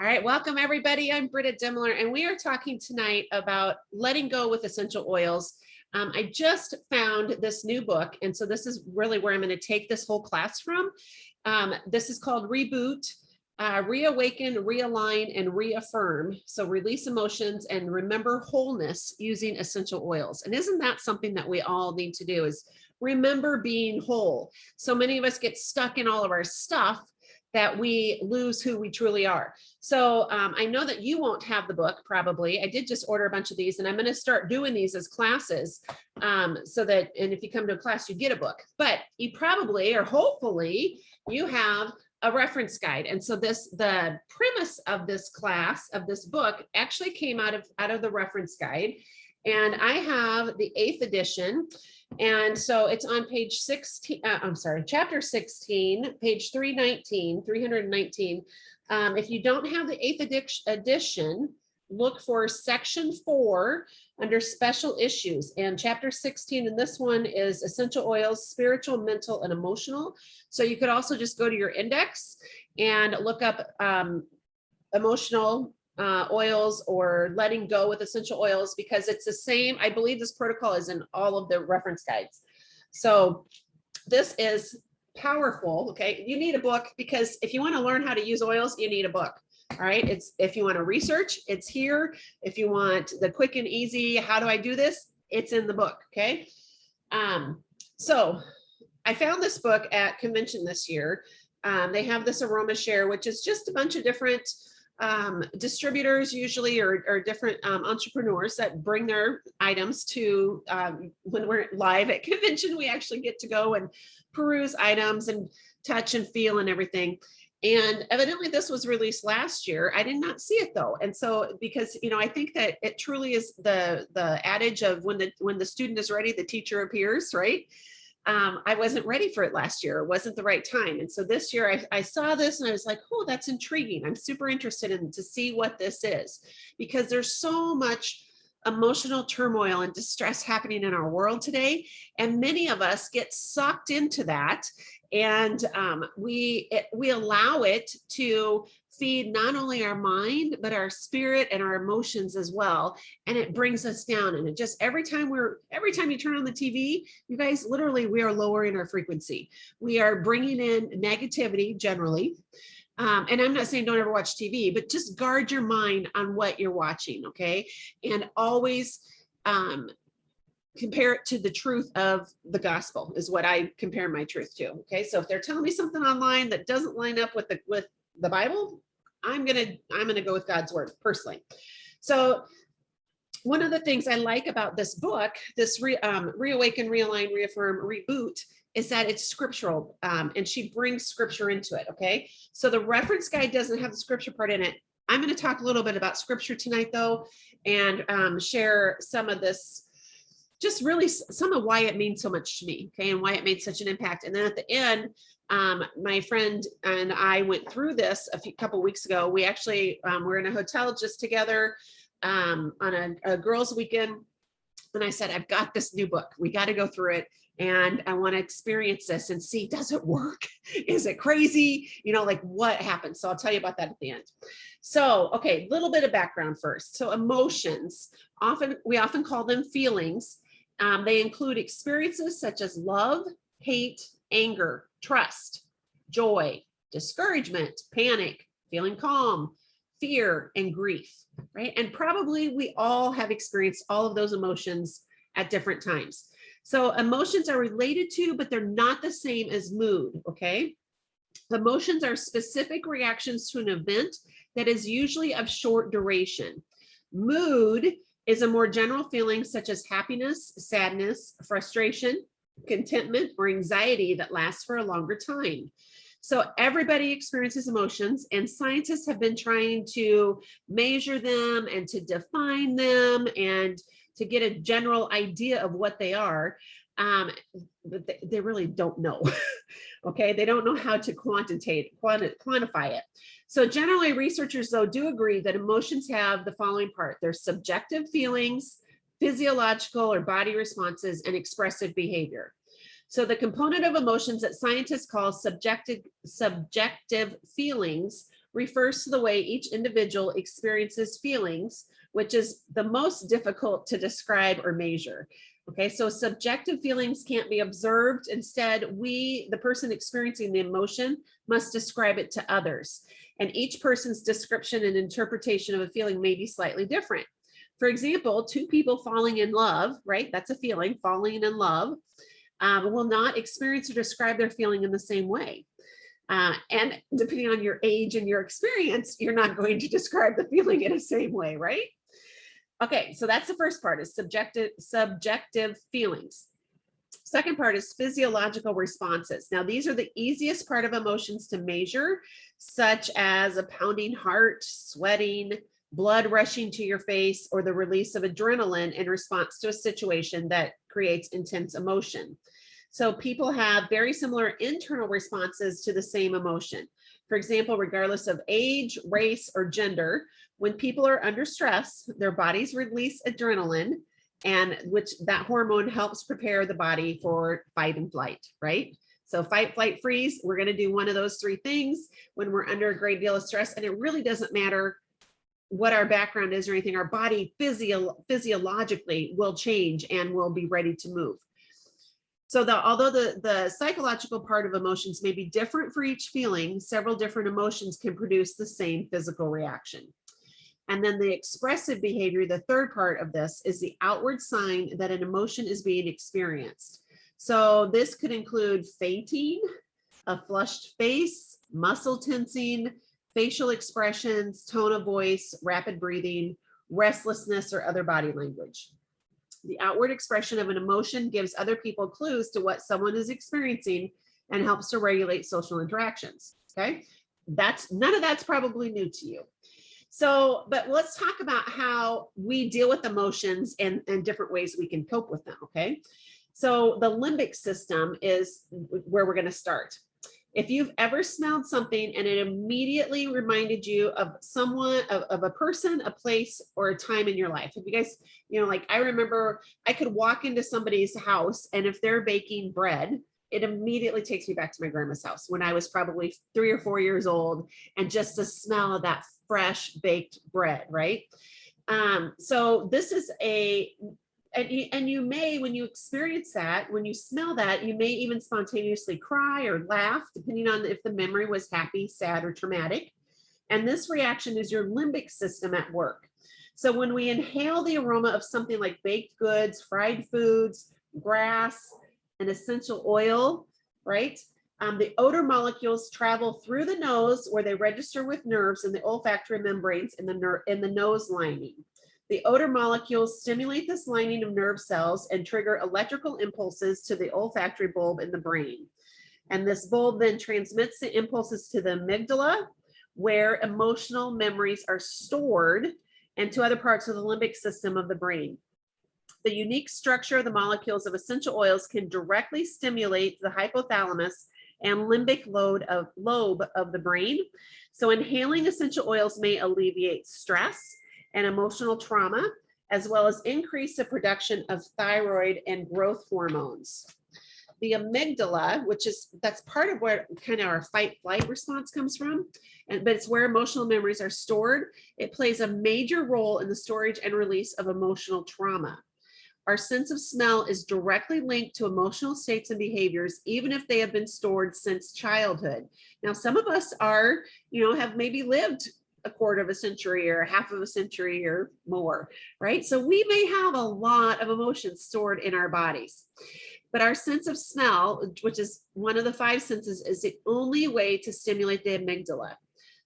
All right, welcome everybody. I'm Britta Demler, and we are talking tonight about letting go with essential oils. I just found this new book, and so this is really where I'm going to take this whole class from. This is called Reboot, Reawaken, Realign, and Reaffirm. So release emotions and remember wholeness using essential oils. And isn't that something that we all need to do, is remember being whole? So many of us get stuck in all of our stuff that we lose who we truly are. So I know that you won't have the book probably. I did just order a bunch of these, and I'm going to start doing these as classes so that, and if you come to a class, you get a book, but you probably, or hopefully you have a reference guide. And so the premise of this class, of this book, actually came out of the reference guide. And I have the 8th edition. And so it's on page 16, chapter 16, page 319. If you don't have the 8th edition, look for section 4 under special issues. And chapter 16 in this one is essential oils, spiritual, mental, and emotional. So you could also just go to your index and look up emotional oils or letting go with essential oils, because it's the same. I believe this protocol is in all of the reference guides. So this is powerful. Okay, you need a book, because if you want to learn how to use oils, you need a book. All right, it's, if you want to research, it's here. If you want the quick and easy, how do I do this, it's in the book. Okay, so I found this book at convention this year. They have this aroma share, which is just a bunch of different distributors usually, or different entrepreneurs that bring their items to, when we're live at convention, we actually get to go and peruse items and touch and feel and everything. And evidently this was released last year. I did not see it though. And so, because, you know, I think that it truly is the adage of when the student is ready, the teacher appears, right? I wasn't ready for it last year. It wasn't the right time. And so this year I saw this and I was like, oh, that's intriguing. I'm super interested in to see what this is, because there's so much emotional turmoil and distress happening in our world today. And many of us get sucked into that. And we allow it to feed not only our mind, but our spirit and our emotions as well. And it brings us down. And it just, every time you turn on the TV, you guys, literally, we are lowering our frequency. We are bringing in negativity generally. And I'm not saying don't ever watch TV, but just guard your mind on what you're watching. Okay. And always, compare it to the truth of the gospel is what I compare my truth to. Okay. So if they're telling me something online that doesn't line up with the Bible, I'm gonna go with God's word personally. So one of the things I like about this book, this Reawaken, Realign, Reaffirm, Reboot, is that it's scriptural, and she brings scripture into it. Okay, so the reference guide doesn't have the scripture part in it. I'm going to talk a little bit about scripture tonight though, and share some of this, just really some of why it means so much to me, okay, and why it made such an impact. And then at the end, my friend and I went through this a couple weeks ago. We actually were in a hotel just together on a girls' weekend, and I said, I've got this new book. We got to go through it, and I want to experience this and see, does it work? Is it crazy? You know, like what happened? So I'll tell you about that at the end. So, okay, a little bit of background first. So emotions, we often call them feelings. They include experiences such as love, hate, anger, trust, joy, discouragement, panic, feeling calm, fear, and grief, right? And probably we all have experienced all of those emotions at different times. So emotions are related to, but they're not the same as mood, okay? Emotions are specific reactions to an event that is usually of short duration. Mood is a more general feeling such as happiness, sadness, frustration, contentment, or anxiety that lasts for a longer time. So everybody experiences emotions, and scientists have been trying to measure them and to define them and to get a general idea of what they are. But they really don't know. Okay, they don't know how to quantify it. So generally, researchers though do agree that emotions have the following part: there's subjective feelings, physiological or body responses, and expressive behavior. So the component of emotions that scientists call subjective feelings refers to the way each individual experiences feelings, which is the most difficult to describe or measure. Okay, so subjective feelings can't be observed. Instead, the person experiencing the emotion, must describe it to others. And each person's description and interpretation of a feeling may be slightly different. For example, two people falling in love, right? That's a feeling, falling in love, will not experience or describe their feeling in the same way. And depending on your age and your experience, you're not going to describe the feeling in the same way, right? Okay, so that's the first part, is subjective feelings. Second part is physiological responses. Now, these are the easiest part of emotions to measure, such as a pounding heart, sweating, blood rushing to your face, or the release of adrenaline in response to a situation that creates intense emotion. So people have very similar internal responses to the same emotion. For example, regardless of age, race, or gender, when people are under stress, their bodies release adrenaline, and which that hormone helps prepare the body for fight and flight, right? So fight, flight, freeze, we're going to do one of those three things when we're under a great deal of stress. And it really doesn't matter what our background is or anything, our body physiologically will change and will be ready to move. So although the psychological part of emotions may be different for each feeling, several different emotions can produce the same physical reaction. And then the expressive behavior, the third part of this, is the outward sign that an emotion is being experienced. So this could include fainting, a flushed face, muscle tensing, facial expressions, tone of voice, rapid breathing, restlessness, or other body language. The outward expression of an emotion gives other people clues to what someone is experiencing and helps to regulate social interactions. Okay, none of that's probably new to you. So, but let's talk about how we deal with emotions and different ways we can cope with them. Okay, so the limbic system is where we're going to start. If you've ever smelled something and it immediately reminded you of someone, of a person, a place, or a time in your life. If you guys, like I remember I could walk into somebody's house, and if they're baking bread, it immediately takes me back to my grandma's house when I was probably 3 or 4 years old, and just the smell of that fresh baked bread, right? So this is and you may, when you experience that, when you smell that, you may even spontaneously cry or laugh, depending on if the memory was happy, sad, or traumatic. And this reaction is your limbic system at work. So when we inhale the aroma of something like baked goods, fried foods, grass, an essential oil, right? The odor molecules travel through the nose, where they register with nerves in the olfactory membranes in the nose lining. The odor molecules stimulate this lining of nerve cells and trigger electrical impulses to the olfactory bulb in the brain. And this bulb then transmits the impulses to the amygdala, where emotional memories are stored, and to other parts of the limbic system of the brain. The unique structure of the molecules of essential oils can directly stimulate the hypothalamus and limbic lobe of the brain. So inhaling essential oils may alleviate stress and emotional trauma, as well as increase the production of thyroid and growth hormones. The amygdala, that's part of where kind of our fight flight response comes from, but it's where emotional memories are stored. It plays a major role in the storage and release of emotional trauma. Our sense of smell is directly linked to emotional states and behaviors, even if they have been stored since childhood. Now, some of us have maybe lived a quarter of a century or half of a century or more, right? So we may have a lot of emotions stored in our bodies. But our sense of smell, which is one of the 5 senses, is the only way to stimulate the amygdala.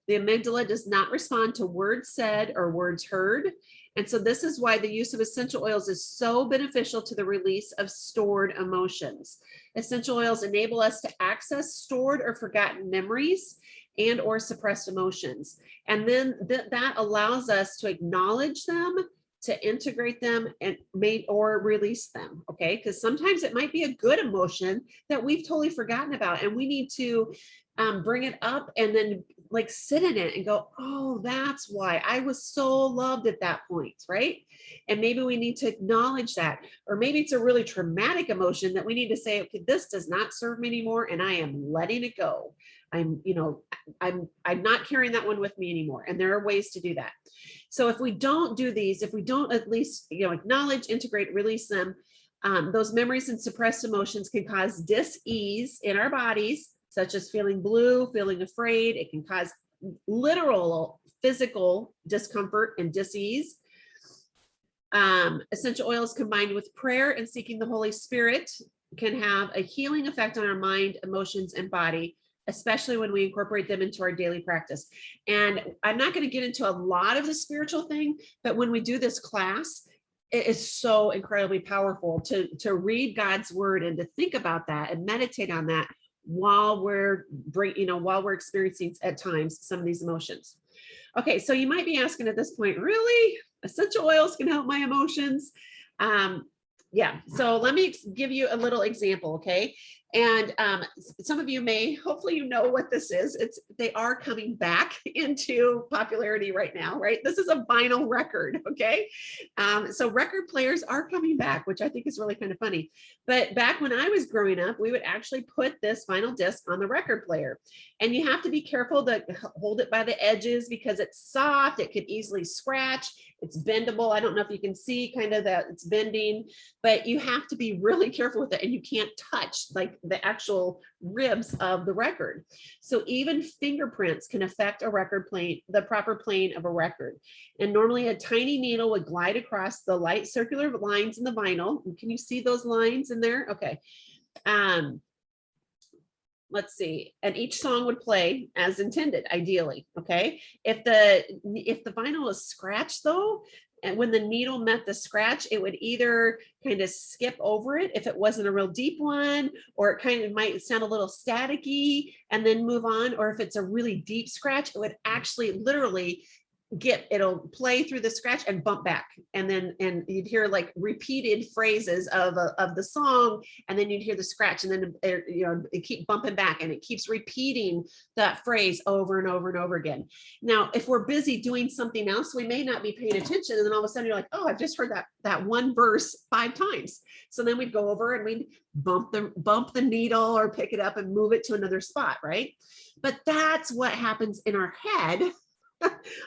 The amygdala does not respond to words said or words heard. And so this is why the use of essential oils is so beneficial to the release of stored emotions. Essential oils enable us to access stored or forgotten memories and or suppressed emotions. And then that allows us to acknowledge them, to integrate them, and or release them, okay? Because sometimes it might be a good emotion that we've totally forgotten about, and we need to bring it up and then sit in it and go, oh, that's why I was so loved at that point, right? And maybe we need to acknowledge that. Or maybe it's a really traumatic emotion that we need to say, okay, this does not serve me anymore, and I am letting it go, I'm, you know, I'm not carrying that one with me anymore. And there are ways to do that. So if we don't do these, if we don't at least, you know, acknowledge, integrate, release them, those memories and suppressed emotions can cause dis-ease in our bodies, such as feeling blue, feeling afraid. It can cause literal physical discomfort and dis-ease. Essential oils combined with prayer and seeking the Holy Spirit can have a healing effect on our mind, emotions, and body, especially when we incorporate them into our daily practice. And I'm not going to get into a lot of the spiritual thing, but when we do this class, it is so incredibly powerful to read God's word and to think about that and meditate on that while we're experiencing at times some of these emotions. Okay, so you might be asking at this point, really? Essential oils can help my emotions? Yeah, so let me give you a little example, okay? And some of you may, hopefully you know what this is. They are coming back into popularity right now, right? This is a vinyl record, okay? So record players are coming back, which I think is really kind of funny. But back when I was growing up, we would actually put this vinyl disc on the record player. And you have to be careful to hold it by the edges because it's soft, it could easily scratch, it's bendable. I don't know if you can see kind of that it's bending, but you have to be really careful with it, and you can't touch like the actual ribs of the record. So even fingerprints can affect a record plane, the proper plane of a record. And normally a tiny needle would glide across the light circular lines in the vinyl. Can you see those lines in there? Okay. Let's see, and each song would play as intended, ideally. Okay, if the vinyl is scratched though, and when the needle met the scratch, it would either kind of skip over it if it wasn't a real deep one, or it kind of might sound a little staticky and then move on. Or if it's a really deep scratch, it would actually literally it'll play through the scratch and bump back, and you'd hear like repeated phrases of the song, and then you'd hear the scratch, and then it keep bumping back, and it keeps repeating that phrase over and over and over again. Now if we're busy doing something else, we may not be paying attention, and then all of a sudden you're like, oh, I've just heard that one verse 5 times. So then we'd go over and we'd bump the needle or pick it up and move it to another spot, right? But that's what happens in our head.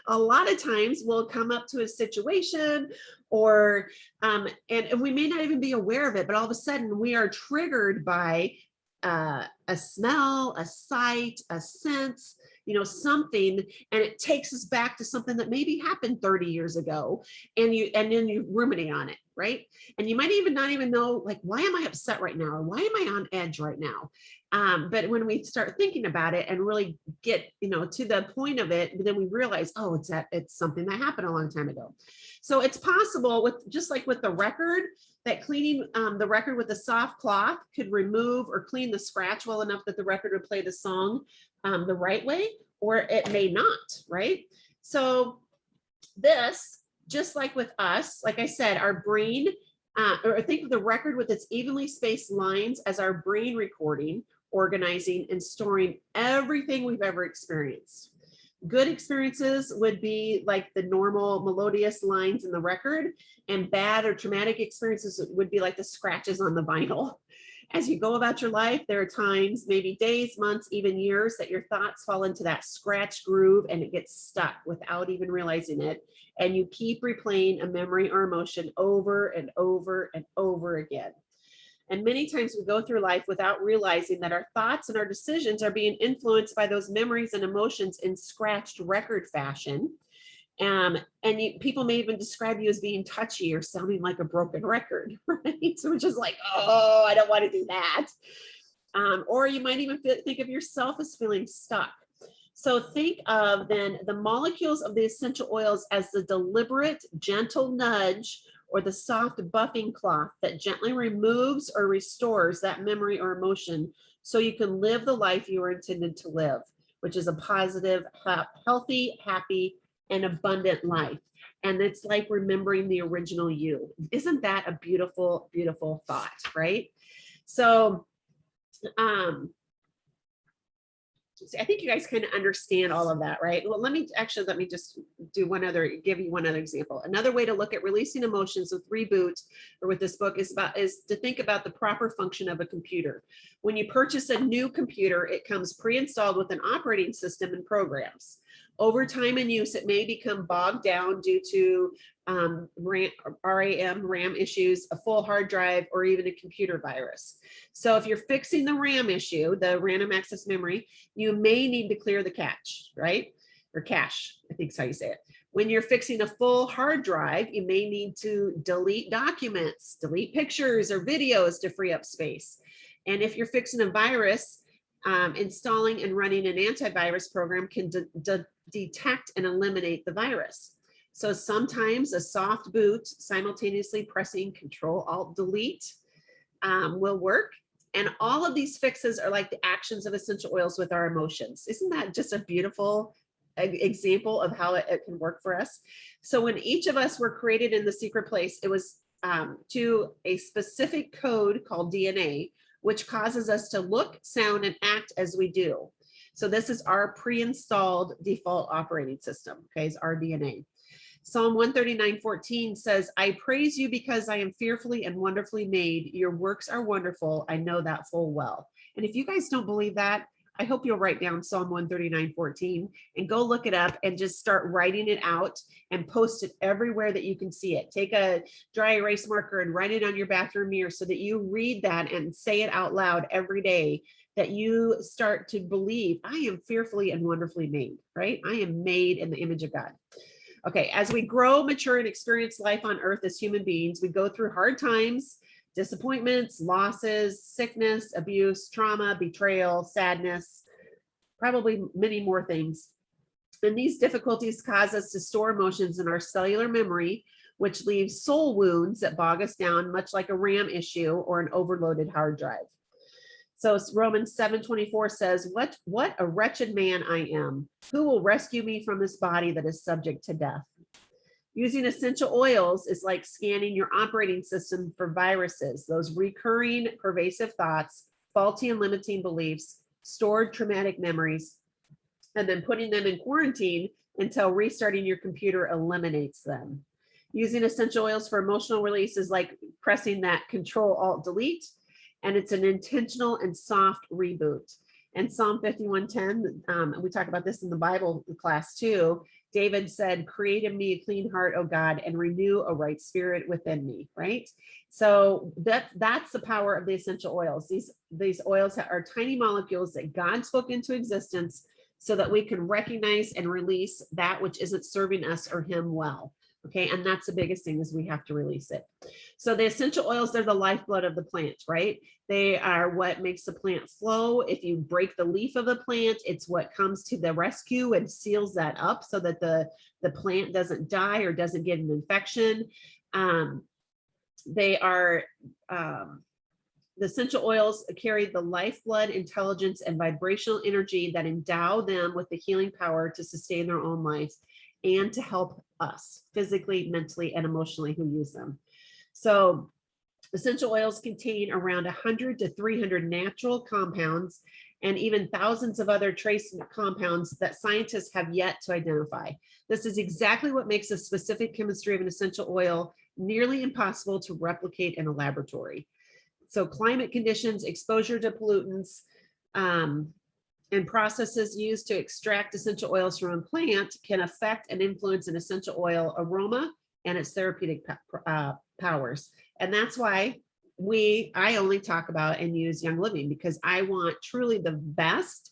A lot of times we'll come up to a situation, or and we may not even be aware of it, but all of a sudden we are triggered by a smell, a sight, a sense, something, and it takes us back to something that maybe happened 30 years ago, and then you ruminate on it, right? And you might even not even know, like, why am I upset right now, or why am I on edge right now? But when we start thinking about it and really get, to the point of it, then we realize, oh, it's something that happened a long time ago. So it's possible just like with the record, that cleaning the record with a soft cloth could remove or clean the scratch well enough that the record would play the song the right way, or it may not, right? So this, just like with us, like I said, our brain, or think of the record with its evenly spaced lines as our brain recording, organizing, and storing everything we've ever experienced. Good experiences would be like the normal melodious lines in the record, and bad or traumatic experiences would be like the scratches on the vinyl. As you go about your life, there are times, maybe days, months, even years, that your thoughts fall into that scratch groove and it gets stuck without even realizing it. And you keep replaying a memory or emotion over and over and over again. And many times we go through life without realizing that our thoughts and our decisions are being influenced by those memories and emotions in scratched record fashion. And people may even describe you as being touchy or sounding like a broken record, right? So it's just like, oh, I don't want to do that. Or you might even think of yourself as feeling stuck. So think of then the molecules of the essential oils as the deliberate, gentle nudge, or the soft buffing cloth that gently removes or restores that memory or emotion so you can live the life you were intended to live, which is a positive, healthy, happy, and abundant life. And it's like remembering the original you. Isn't that a beautiful, beautiful thought, right? So So I think you guys kind of understand all of that, right? Well, let me just give you one other example. Another way to look at releasing emotions with Reboot or with this book is to think about the proper function of a computer. When you purchase a new computer, it comes pre-installed with an operating system and programs. Over time and use, it may become bogged down due to RAM issues, a full hard drive, or even a computer virus. So if you're fixing the RAM issue, the random access memory, you may need to clear the cache, right? Or cache, I think is how you say it. When you're fixing a full hard drive, you may need to delete documents, delete pictures or videos to free up space. And if you're fixing a virus, installing and running an antivirus program can detect and eliminate the virus. So sometimes a soft boot, simultaneously pressing Control-Alt-Delete will work. And all of these fixes are like the actions of essential oils with our emotions. Isn't that just a beautiful example of how it can work for us? So when each of us were created in the secret place, it was to a specific code called DNA, which causes us to look, sound, and act as we do. So this is our pre-installed default operating system, okay, it's our DNA. Psalm 139:14 says, I praise you because I am fearfully and wonderfully made. Your works are wonderful. I know that full well. And if you guys don't believe that, I hope you'll write down Psalm 139:14 and go look it up and just start writing it out and post it everywhere that you can see it. Take a dry erase marker and write it on your bathroom mirror so that you read that and say it out loud every day, that you start to believe, I am fearfully and wonderfully made, right? I am made in the image of God. Okay, as we grow, mature, and experience life on earth as human beings, we go through hard times, disappointments, losses, sickness, abuse, trauma, betrayal, sadness, probably many more things. And these difficulties cause us to store emotions in our cellular memory, which leaves soul wounds that bog us down, much like a RAM issue or an overloaded hard drive. So Romans 7:24 says, what a wretched man I am. Who will rescue me from this body that is subject to death? Using essential oils is like scanning your operating system for viruses, those recurring pervasive thoughts, faulty and limiting beliefs, stored traumatic memories, and then putting them in quarantine until restarting your computer eliminates them. Using essential oils for emotional release is like pressing that Control-Alt-Delete, and it's an intentional and soft reboot. And Psalm 51:10, we talk about this in the Bible class too. David said, create in me a clean heart, O God, and renew a right spirit within me, right? So that's the power of the essential oils. These oils are tiny molecules that God spoke into existence so that we can recognize and release that which isn't serving us or him well. Okay, and that's the biggest thing, is we have to release it. So the essential oils, they're the lifeblood of the plant, right? They are what makes the plant flow. If you break the leaf of the plant, it's what comes to the rescue and seals that up so that the plant doesn't die or doesn't get an infection. They are, the essential oils carry the lifeblood, intelligence, and vibrational energy that endow them with the healing power to sustain their own life and to help us physically, mentally, and emotionally who use them. So essential oils contain around 100 to 300 natural compounds and even thousands of other trace compounds that scientists have yet to identify. This is exactly what makes the specific chemistry of an essential oil nearly impossible to replicate in a laboratory. So climate conditions, exposure to pollutants, and processes used to extract essential oils from a plant can affect and influence an essential oil aroma and its therapeutic powers. And that's why I only talk about and use Young Living, because I want truly the best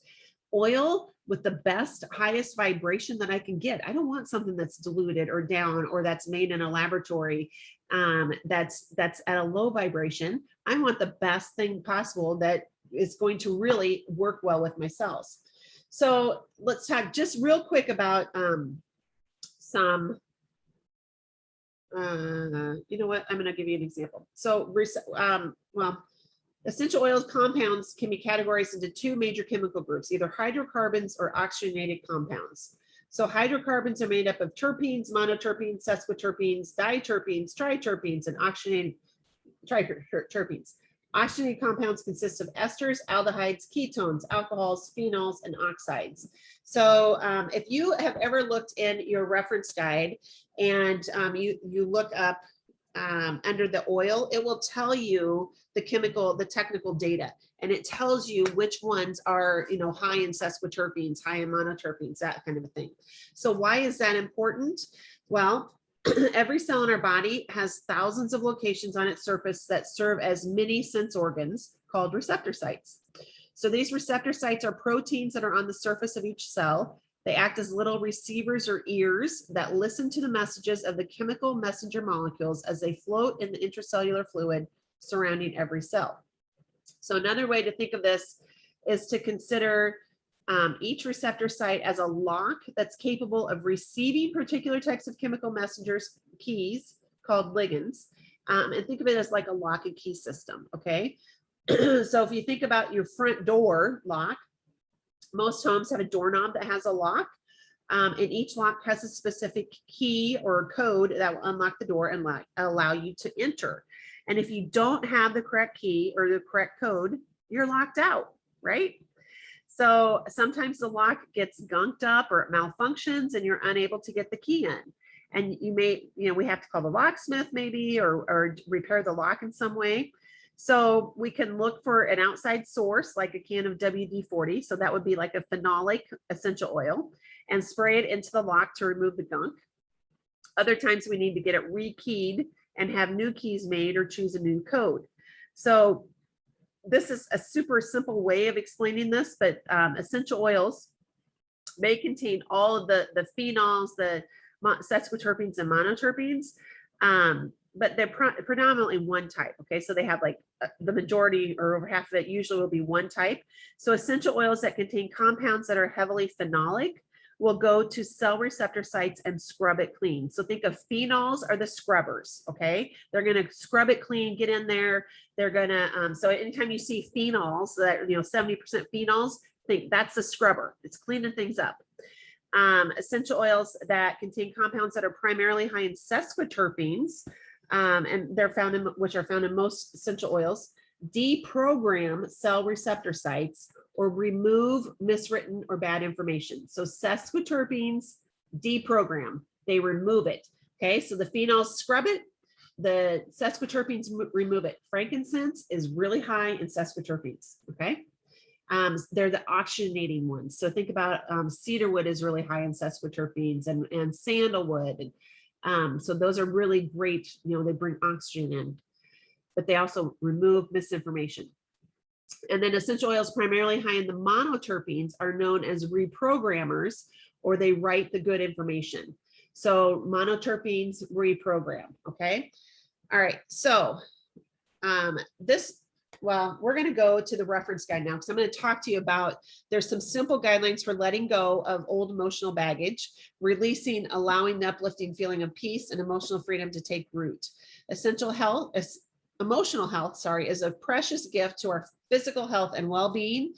oil with the best, highest vibration that I can get. I don't want something that's diluted or down or that's made in a laboratory that's at a low vibration. I want the best thing possible that is going to really work well with my cells. So let's talk just real quick about some, you know what, I'm going to give you an example. So, well, essential oils compounds can be categorized into two major chemical groups, either hydrocarbons or oxygenated compounds. So hydrocarbons are made up of terpenes, monoterpenes, sesquiterpenes, diterpenes, triterpenes, and oxygenated triterpenes. Oxygenated compounds consist of esters, aldehydes, ketones, alcohols, phenols, and oxides. So if you have ever looked in your reference guide and you look up under the oil, it will tell you the technical data, and it tells you which ones are, high in sesquiterpenes, high in monoterpenes, that kind of a thing. So why is that important? Well, every cell in our body has thousands of locations on its surface that serve as mini sense organs called receptor sites. So these receptor sites are proteins that are on the surface of each cell. They act as little receivers or ears that listen to the messages of the chemical messenger molecules as they float in the intracellular fluid surrounding every cell. So another way to think of this is to consider each receptor site as a lock that's capable of receiving particular types of chemical messengers, keys called ligands, and think of it as like a lock and key system, okay? So if you think about your front door lock, most homes have a doorknob that has a lock, and each lock has a specific key or code that will unlock the door and allow you to enter. And if you don't have the correct key or the correct code, you're locked out, right? So sometimes the lock gets gunked up or it malfunctions and you're unable to get the key in. And you may, we have to call the locksmith maybe or repair the lock in some way. So we can look for an outside source like a can of WD-40. So that would be like a phenolic essential oil, and spray it into the lock to remove the gunk. Other times we need to get it rekeyed and have new keys made or choose a new code. So this is a super simple way of explaining this, but essential oils may contain all of the phenols, the sesquiterpenes and monoterpenes, but they're predominantly one type. Okay, so they have like the majority or over half of it usually will be one type. So essential oils that contain compounds that are heavily phenolic will go to cell receptor sites and scrub it clean. So think of phenols are the scrubbers, okay? They're gonna scrub it clean, get in there. They're gonna, so anytime you see phenols, that 70% phenols, think that's the scrubber. It's cleaning things up. Essential oils that contain compounds that are primarily high in sesquiterpenes, and they're found in, which are found in most essential oils, deprogram cell receptor sites or remove miswritten or bad information. So sesquiterpenes deprogram, they remove it. Okay, so the phenols scrub it, the sesquiterpenes remove it. Frankincense is really high in sesquiterpenes. Okay, they're the oxygenating ones. So think about cedarwood is really high in sesquiterpenes, and sandalwood, and so those are really great. They bring oxygen in, but they also remove misinformation. And then essential oils primarily high in the monoterpenes are known as reprogrammers, or they write the good information. So monoterpenes reprogram. Okay. All right. So we're going to go to the reference guide now, because I'm going to talk to you about, there's some simple guidelines for letting go of old emotional baggage, releasing, allowing the uplifting feeling of peace and emotional freedom to take root. Emotional health, is a precious gift to our physical health and well-being.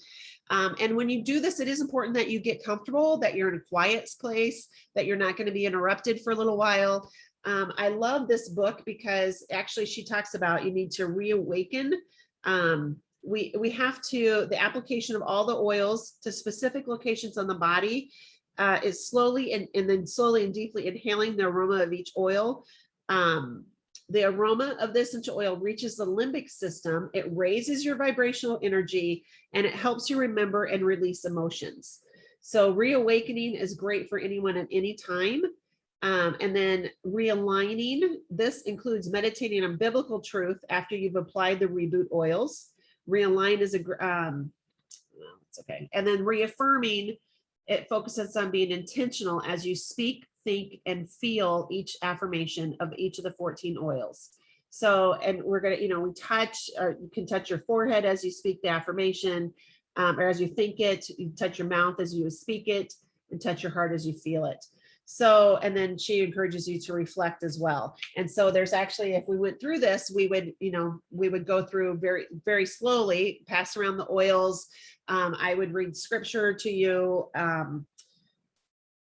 And when you do this, it is important that you get comfortable, that you're in a quiet place, that you're not going to be interrupted for a little while. I love this book because actually she talks about you need to reawaken. We have to, the application of all the oils to specific locations on the body is slowly and then slowly and deeply inhaling the aroma of each oil. The aroma of this essential oil reaches the limbic system. It raises your vibrational energy and it helps you remember and release emotions. So reawakening is great for anyone at any time. And then realigning, this includes meditating on biblical truth after you've applied the Reboot oils. Realign is it's okay. And then reaffirming, it focuses on being intentional as you speak, think, and feel each affirmation of each of the 14 oils. So, and we're going to, we touch, or you can touch your forehead as you speak the affirmation, or as you think it, you touch your mouth as you speak it, and touch your heart as you feel it. So, and then she encourages you to reflect as well. And so there's actually, if we went through this, we would, we would go through very, very slowly, pass around the oils. I would read scripture to you.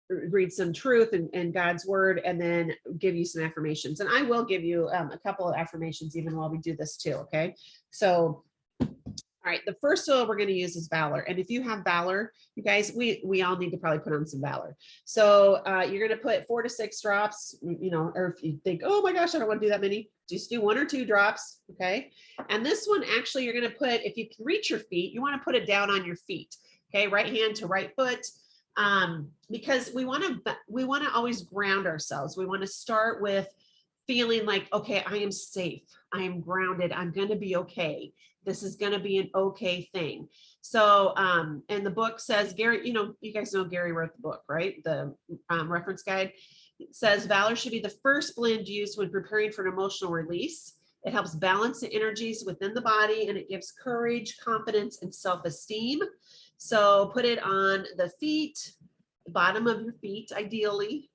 read some truth and God's word, and then give you some affirmations. And I will give you a couple of affirmations even while we do this too. Okay. So, all right, the first oil we're going to use is Valor. And if you have Valor, you guys, we all need to probably put on some Valor. So you're going to put 4 to 6 drops, you know, or if you think, oh my gosh, I don't want to do that many, just do 1 or 2 drops. Okay. And this one, actually, you're going to put, if you can reach your feet, you want to put it down on your feet. Okay. Right hand to right foot. Because we want to always ground ourselves. We want to start with feeling like, okay, I am safe. I am grounded. I'm going to be okay. This is going to be an okay thing. So, and the book says, Gary, you know, you guys know Gary wrote the book, right? The reference guide. It says Valor should be the first blend used when preparing for an emotional release. It helps balance the energies within the body, and it gives courage, confidence, and self-esteem. So put it on the feet, the bottom of your feet, ideally.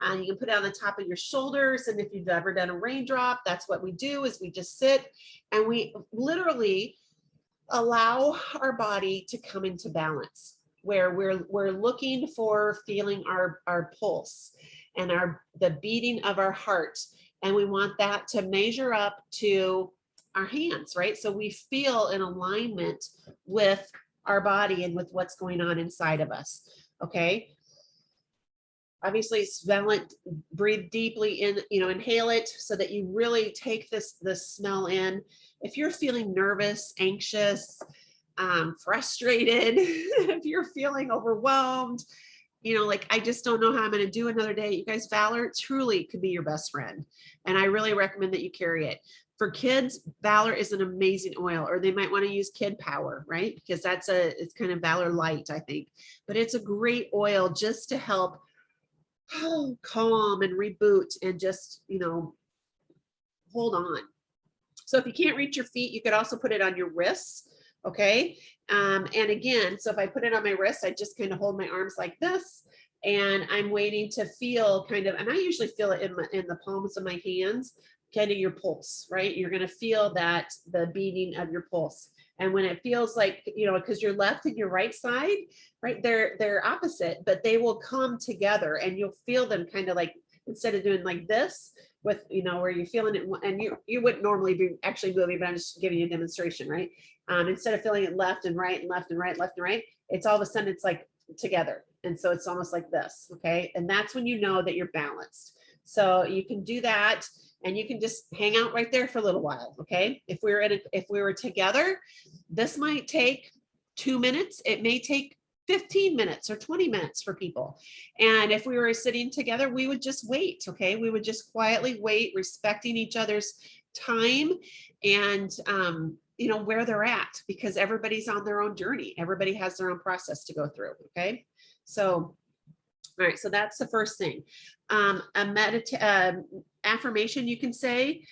And you can put it on the top of your shoulders. And if you've ever done a raindrop, that's what we do, is we just sit and we literally allow our body to come into balance, where we're looking for feeling our pulse and the beating of our heart. And we want that to measure up to our hands, right? So we feel in alignment with our body and with what's going on inside of us. Okay. Obviously smell it, breathe deeply in, you know, inhale it so that you really take this smell in. If you're feeling nervous, anxious, frustrated, if you're feeling overwhelmed, you know, like, I just don't know how I'm going to do another day. You guys, Valor truly could be your best friend. And I really recommend that you carry it. For kids, Valor is an amazing oil, or they might want to use Kid Power, right? Because it's kind of Valor Light, I think. But it's a great oil just to help calm and reboot and just, you know, hold on. So if you can't reach your feet, you could also put it on your wrists. Okay. And again, so if I put it on my wrist, I just kind of hold my arms like this, and I'm waiting to feel kind of, and I usually feel it in the palms of my hands, kind of your pulse, right? You're going to feel that, the beating of your pulse. And when it feels like, you know, because your left and your right side, right, they're opposite, but they will come together, and you'll feel them kind of like, instead of doing like this with, you know, where you're feeling it, and you wouldn't normally be actually moving, but I'm just giving you a demonstration, right? Instead of feeling it left and right and left and right, left and right, it's all of a sudden it's like together. And so it's almost like this. Okay. And that's when you know that you're balanced. So you can do that, and you can just hang out right there for a little while. Okay. If we were together, this might take 2 minutes. It may take 15 minutes or 20 minutes for people. And if we were sitting together, we would just wait. Okay. We would just quietly wait, respecting each other's time and, you know, where they're at, because everybody's on their own journey. Everybody has their own process to go through. Okay. So, all right. So that's the first thing. Affirmation you can say,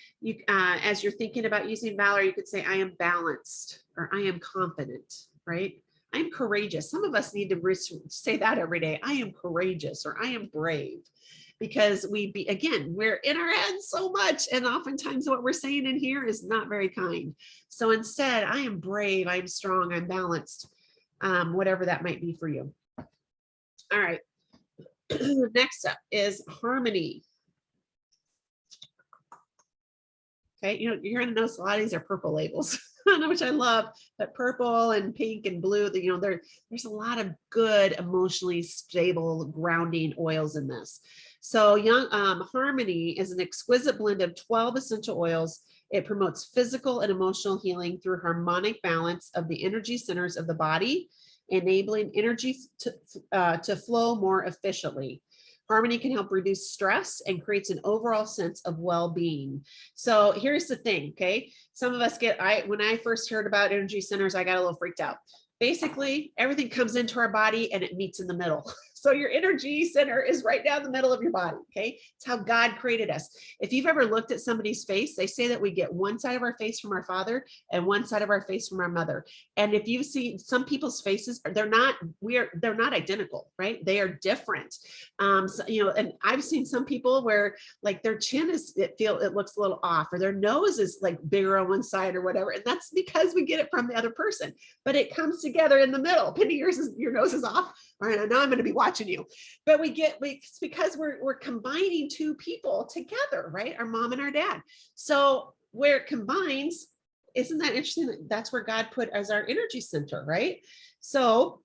as you're thinking about using Valor, you could say, I am balanced, or I am confident, right? I'm courageous. Some of us need to say that every day. I am courageous, or I am brave, because we're in our heads so much. And oftentimes what we're saying in here is not very kind. So instead, I am brave, I'm strong, I'm balanced, whatever that might be for you. All right. Next up is harmony. Okay, you know, you're going to notice a lot of these are purple labels, which I love, but purple and pink and blue, you know, there's a lot of good, emotionally stable, grounding oils in this. So Harmony is an exquisite blend of 12 essential oils. It promotes physical and emotional healing through harmonic balance of the energy centers of the body, enabling energy to flow more efficiently. Harmony can help reduce stress and creates an overall sense of well-being. So here's the thing, okay? Some of us when I first heard about energy centers, I got a little freaked out. Basically, everything comes into our body and it meets in the middle. So your energy center is right down the middle of your body, okay? It's how God created us. If you've ever looked at somebody's face, they say that we get one side of our face from our father and one side of our face from our mother. And if you've seen some people's faces, they're not identical, right? They are different. So, you know, and I've seen some people where like their chin it looks a little off, or their nose is like bigger on one side or whatever. And that's because we get it from the other person, but it comes together in the middle. Penny, your nose is off. All right, now I'm going to be watching you. But it's because we're combining two people together, right? Our mom and our dad. So where it combines, isn't that interesting? That's where God put as our energy center, right? So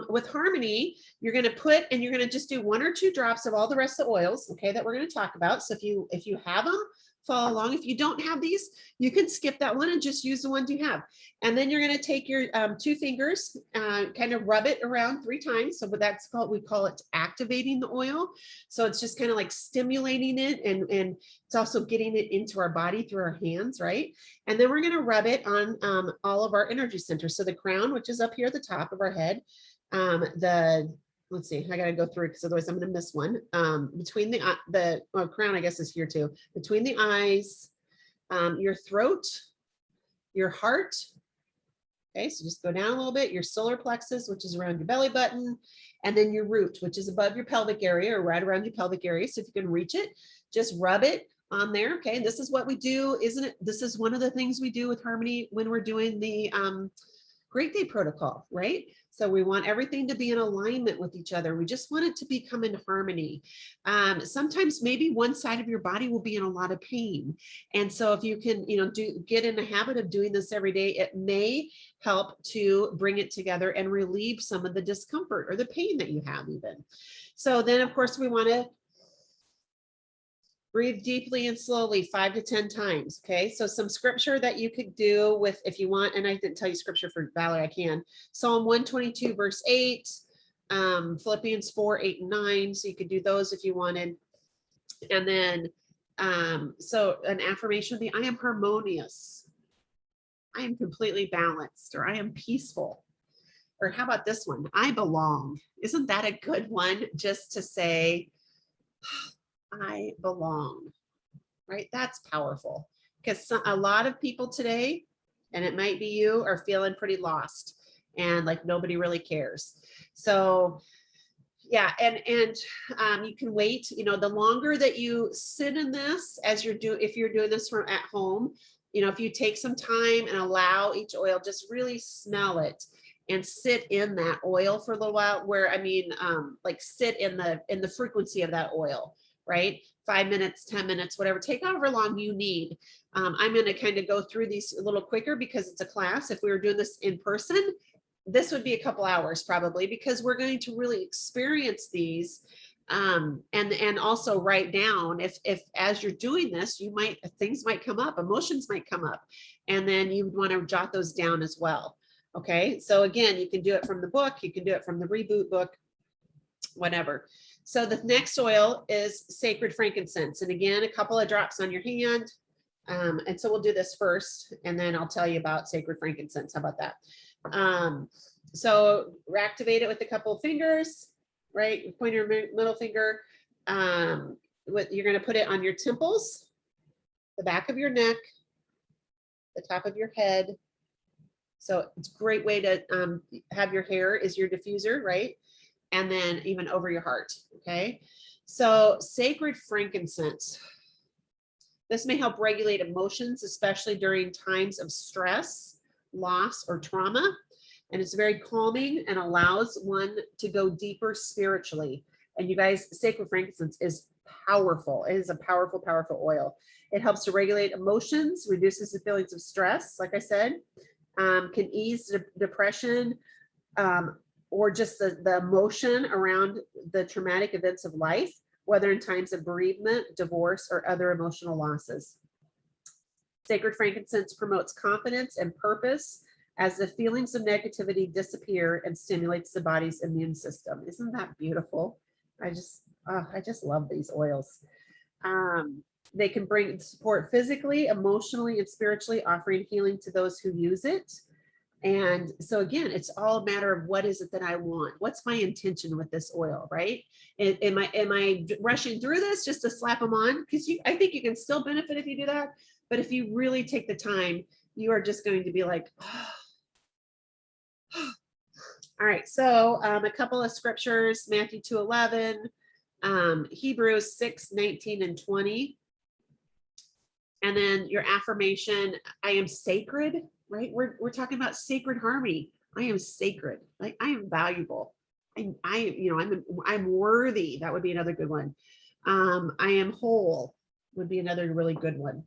with harmony, you're going to put, and you're going to just do 1 or 2 drops of all the rest of the oils, okay, that we're going to talk about. So if you have them, follow along. If you don't have these, you can skip that one and just use the ones you have. And then you're going to take your 2 fingers, kind of rub it around 3 times. So what that's called, we call it activating the oil. So it's just kind of like stimulating it, and it's also getting it into our body through our hands, right? And then we're going to rub it on all of our energy centers. So the crown, which is up here at the top of our head, let's see, I got to go through because otherwise I'm going to miss one. Between the crown, I guess, is here too. Between the eyes, your throat, your heart. Okay, so just go down a little bit. Your solar plexus, which is around your belly button, and then your root, which is above your pelvic area or right around your pelvic area. So if you can reach it, just rub it on there. Okay, and this is what we do, isn't it? This is one of the things we do with harmony when we're doing the Great Day protocol, right? So we want everything to be in alignment with each other. We just want it to become in harmony. Sometimes maybe one side of your body will be in a lot of pain. And so if you can, get in the habit of doing this every day, it may help to bring it together and relieve some of the discomfort or the pain that you have even. So then, of course, we want to breathe deeply and slowly 5 to 10 times. Okay. So some scripture that you could do with, if you want, and I didn't tell you scripture for Valor, I can. Psalm 122, verse 8, Philippians 4, 8, and 9. So you could do those if you wanted. And then, so an affirmation would be, I am harmonious. I am completely balanced, or I am peaceful. Or how about this one? I belong. Isn't that a good one? Just to say, I belong, right? That's powerful, because a lot of people today, and it might be you, are feeling pretty lost and like nobody really cares. So yeah, and you can wait, the longer that you sit in this, if you're doing this from at home, if you take some time and allow each oil, just really smell it and sit in that oil for a little while, like sit in the frequency of that oil, right? 5 minutes, 10 minutes, whatever, take however long you need. I'm going to kind of go through these a little quicker because it's a class. If we were doing this in person, this would be a couple hours probably, because we're going to really experience these, and also write down if as you're doing this, things might come up, emotions might come up, and then you want to jot those down as well. Okay, so again, you can do it from the book, you can do it from the Reboot book, whatever. So the next oil is sacred frankincense. And again, a couple of drops on your hand. And so we'll do this first, and then I'll tell you about sacred frankincense. How about that? So activate it with a couple of fingers, right? You point your middle finger. You're going to put it on your temples, the back of your neck, the top of your head. So it's a great way to have your hair is your diffuser, right? And then even over your heart, okay? So sacred frankincense. This may help regulate emotions, especially during times of stress, loss, or trauma. And it's very calming and allows one to go deeper spiritually. And you guys, sacred frankincense is powerful. It is a powerful, powerful oil. It helps to regulate emotions, reduces the feelings of stress, like I said, can ease depression, or just the emotion around the traumatic events of life, whether in times of bereavement, divorce, or other emotional losses. Sacred frankincense promotes confidence and purpose as the feelings of negativity disappear and stimulates the body's immune system. Isn't that beautiful? I just love these oils. They can bring support physically, emotionally, and spiritually, offering healing to those who use it. And so again, it's all a matter of what is it that I want? What's my intention with this oil, right? Am I rushing through this just to slap them on? Because I think you can still benefit if you do that. But if you really take the time, you are just going to be like, oh. All right, so a couple of scriptures, Matthew 2:11, Hebrews 6:19 and 20. And then your affirmation, I am sacred, right? We're talking about sacred harmony. I am sacred, like I am valuable. I'm worthy. That would be another good one. I am whole would be another really good one.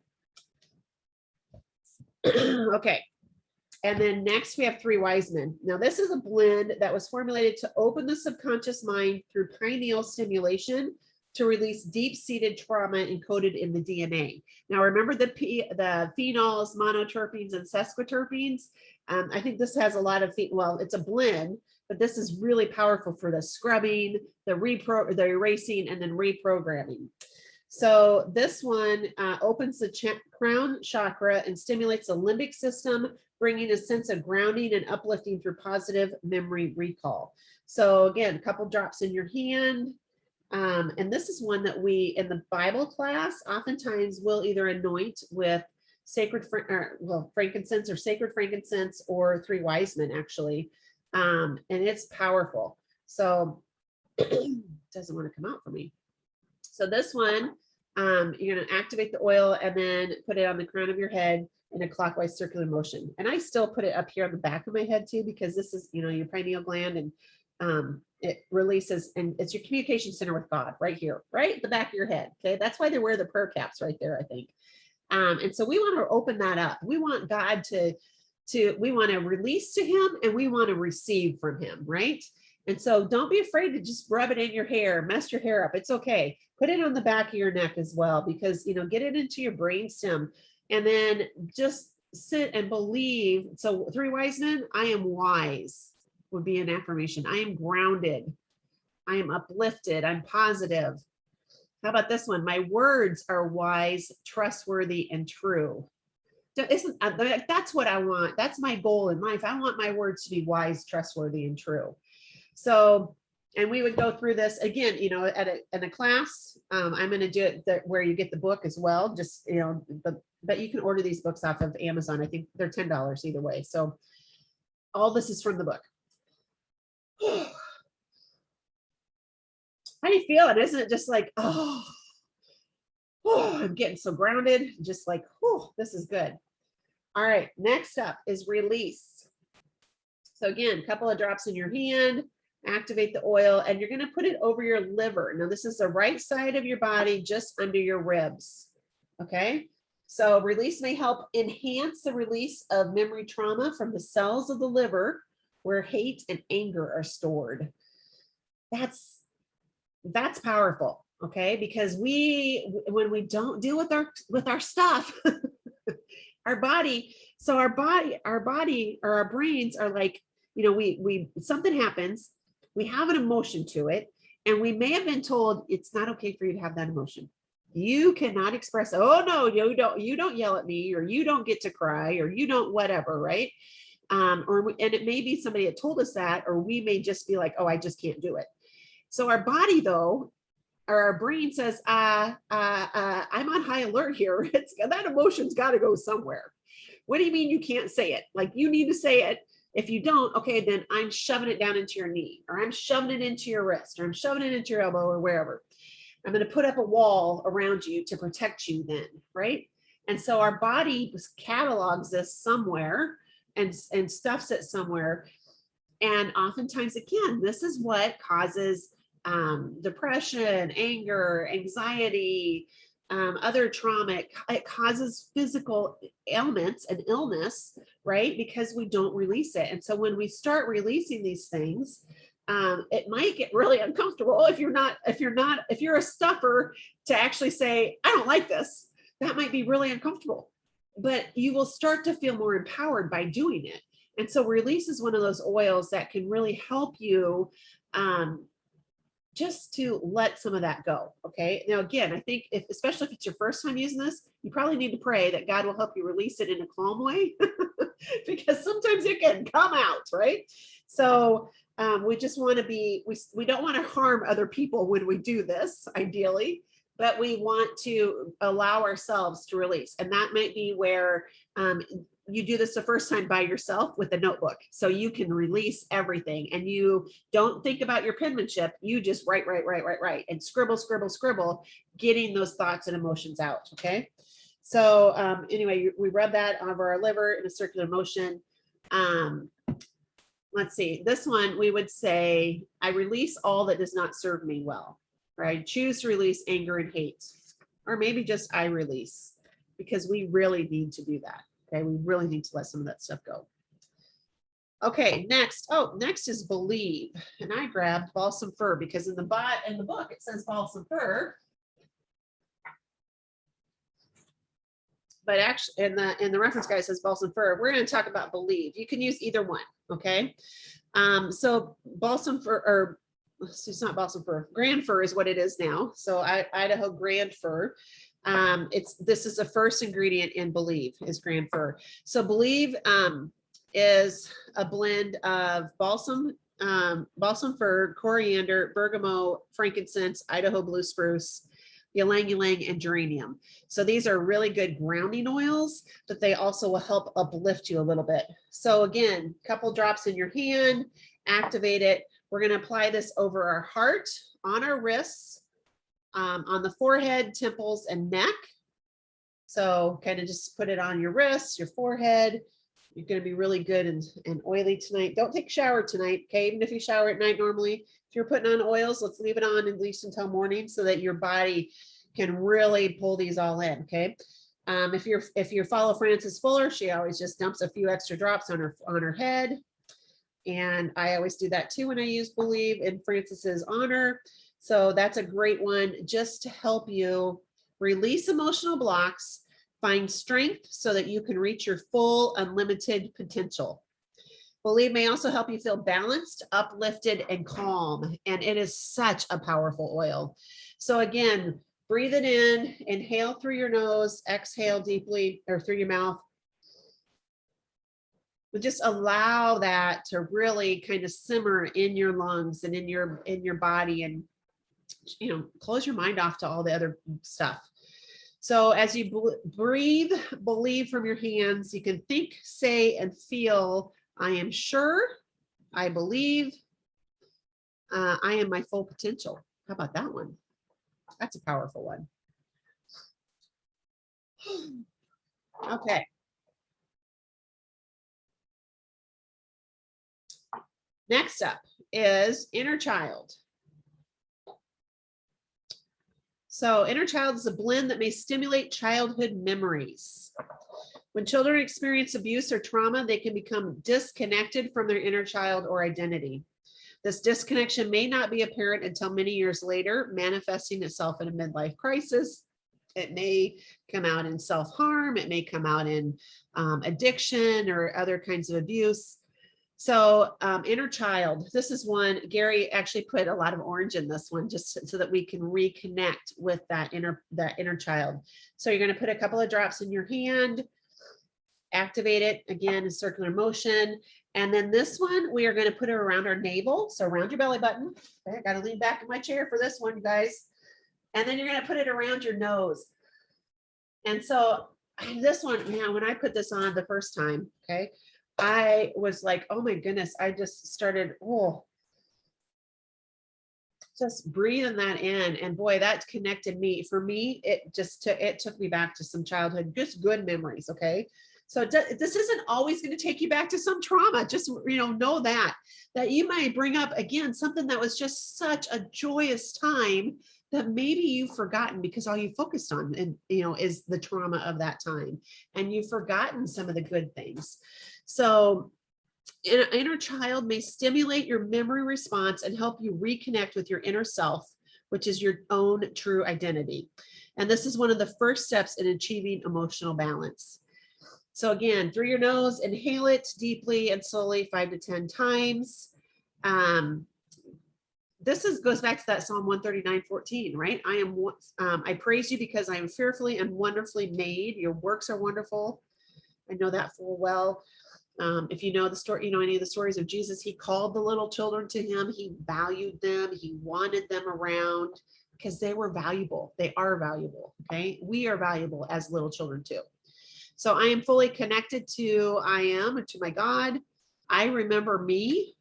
Okay. And then next we have Three Wise Men. Now this is a blend that was formulated to open the subconscious mind through pineal stimulation to release deep-seated trauma encoded in the DNA. Now remember the phenols, monoterpenes, and sesquiterpenes. I think this has a lot of, well, it's a blend, but this is really powerful for the scrubbing, the erasing, and then reprogramming. So this one opens the crown chakra and stimulates the limbic system, bringing a sense of grounding and uplifting through positive memory recall. So again, a couple drops in your hand. And this is one that we, in the Bible class, oftentimes will either anoint with frankincense or sacred frankincense or Three Wise Men, actually. And it's powerful. So it doesn't want to come out for me. So this one, you're going to activate the oil and then put it on the crown of your head in a clockwise circular motion. And I still put it up here on the back of my head too, because this is, your pineal gland, and it releases, and it's your communication center with God right here, right at the back of your head. Okay. That's why they wear the prayer caps right there, I think. And so we want to open that up. We want God we want to release to him, and we want to receive from him. Right. And so don't be afraid to just rub it in your hair, mess your hair up. It's okay. Put it on the back of your neck as well, because, get it into your brainstem, and then just sit and believe. So Three Wise Men, I am wise would be an affirmation. I am grounded. I am uplifted. I'm positive. How about this one? My words are wise, trustworthy, and true. That's what I want. That's my goal in life. I want my words to be wise, trustworthy, and true. So, and we would go through this again, in a class. I'm going to do it where you get the book as well. Just, but you can order these books off of Amazon. I think they're $10 either way. So all this is from the book. How do you feel it? Isn't it just like, I'm getting so grounded, just like, this is good. All right, next up is release. So again, a couple of drops in your hand, activate the oil, and you're going to put it over your liver. Now this is the right side of your body, just under your ribs. Okay, so release may help enhance the release of memory trauma from the cells of the liver where hate and anger are stored. That's powerful. Okay, because when we don't deal with our stuff, our body or our brains are like, we something happens, we have an emotion to it, and we may have been told it's not okay for you to have that emotion. You cannot express, oh no, you don't yell at me, or you don't get to cry, or you don't whatever, right? And it may be somebody that told us that, or we may just be like, oh, I just can't do it. So our body, though, or our brain says, I'm on high alert here. That emotion's got to go somewhere. What do you mean you can't say it? Like, you need to say it. If you don't, okay, then I'm shoving it down into your knee, or I'm shoving it into your wrist, or I'm shoving it into your elbow, or wherever. I'm going to put up a wall around you to protect you then, right? And so our body catalogs this somewhere and stuffs it somewhere. And oftentimes, again, this is what causes depression, anger, anxiety, other trauma. It causes physical ailments and illness, right? Because we don't release it. And so when we start releasing these things, it might get really uncomfortable if you're a stuffer to actually say, I don't like this. That might be really uncomfortable, but you will start to feel more empowered by doing it. And so release is one of those oils that can really help you just to let some of that go. Okay. Now, again, I think especially if it's your first time using this, you probably need to pray that God will help you release it in a calm way because sometimes it can come out, right? So we just want to we don't want to harm other people when we do this, ideally, but we want to allow ourselves to release. And that might be where you do this the first time by yourself with a notebook, so you can release everything and you don't think about your penmanship. You just write and scribble, getting those thoughts and emotions out. Okay. So anyway, we rub that over our liver in a circular motion. let's see, this one we would say, I release all that does not serve me well, right? Choose to release anger and hate, or maybe just I release, because we really need to do that. Okay, we really need to let some of that stuff go. Okay, next. Oh, next is believe. And I grabbed balsam fir because in the book it says balsam fir. But actually in the reference guide it says balsam fir. We're going to talk about believe. You can use either one, okay? So balsam fir, or it's not balsam fir, grand fir is what it is now. So Idaho grand fir. This is the first ingredient in believe is grand fir. So believe is a blend of balsam fir, coriander, bergamot, frankincense, Idaho blue spruce, ylang ylang, and geranium. So these are really good grounding oils, but they also will help uplift you a little bit. So again, a couple drops in your hand, activate it. We're going to apply this over our heart, on our wrists, on the forehead, temples, and neck. So kind of just put it on your wrists, your forehead. You're going to be really good and oily tonight. Don't take a shower tonight, okay? Even if you shower at night normally, if you're putting on oils, let's leave it on at least until morning so that your body can really pull these all in, okay? If you follow Frances Fuller, she always just dumps a few extra drops on her head. And I always do that too when I use believe in Frances's honor. So that's a great one just to help you release emotional blocks, find strength so that you can reach your full unlimited potential. Believe may also help you feel balanced, uplifted, and calm. And it is such a powerful oil. So again, breathe it in, inhale through your nose, exhale deeply or through your mouth. But just allow that to really kind of simmer in your lungs and in your body, and close your mind off to all the other stuff. So as you breathe, believe from your hands, you can think, say, and feel, I am sure, I believe, I am my full potential. How about that one? That's a powerful one. Okay. Next up is inner child. So inner child is a blend that may stimulate childhood memories. When children experience abuse or trauma, they can become disconnected from their inner child or identity. This disconnection may not be apparent until many years later, manifesting itself in a midlife crisis. It may come out in self-harm. It may come out in addiction or other kinds of abuse. So inner child, this is one, Gary actually put a lot of orange in this one just so that we can reconnect with that inner child. So you're going to put a couple of drops in your hand, activate it again in circular motion. And then this one, we are going to put it around our navel. So around your belly button. Okay, I got to lean back in my chair for this one, guys. And then you're going to put it around your nose. And so this one, man, when I put this on the first time, okay, I was like, oh my goodness, I just started, just breathing that in. And boy, that connected me. For me, it took me back to some childhood, just good memories. Okay. So this isn't always going to take you back to some trauma. Just, know that you might bring up again, something that was just such a joyous time that maybe you've forgotten because all you focused on is the trauma of that time, and you've forgotten some of the good things. So inner child may stimulate your memory response and help you reconnect with your inner self, which is your own true identity. And this is one of the first steps in achieving emotional balance. So again, through your nose, inhale it deeply and slowly 5 to 10 times. This goes back to that Psalm 139:14, right? I praise you because I am fearfully and wonderfully made. Your works are wonderful. I know that full well. If you know the story, any of the stories of Jesus, he called the little children to him. He valued them. He wanted them around because they were valuable. They are valuable. Okay. We are valuable as little children too. So I am fully connected to my God. I remember me.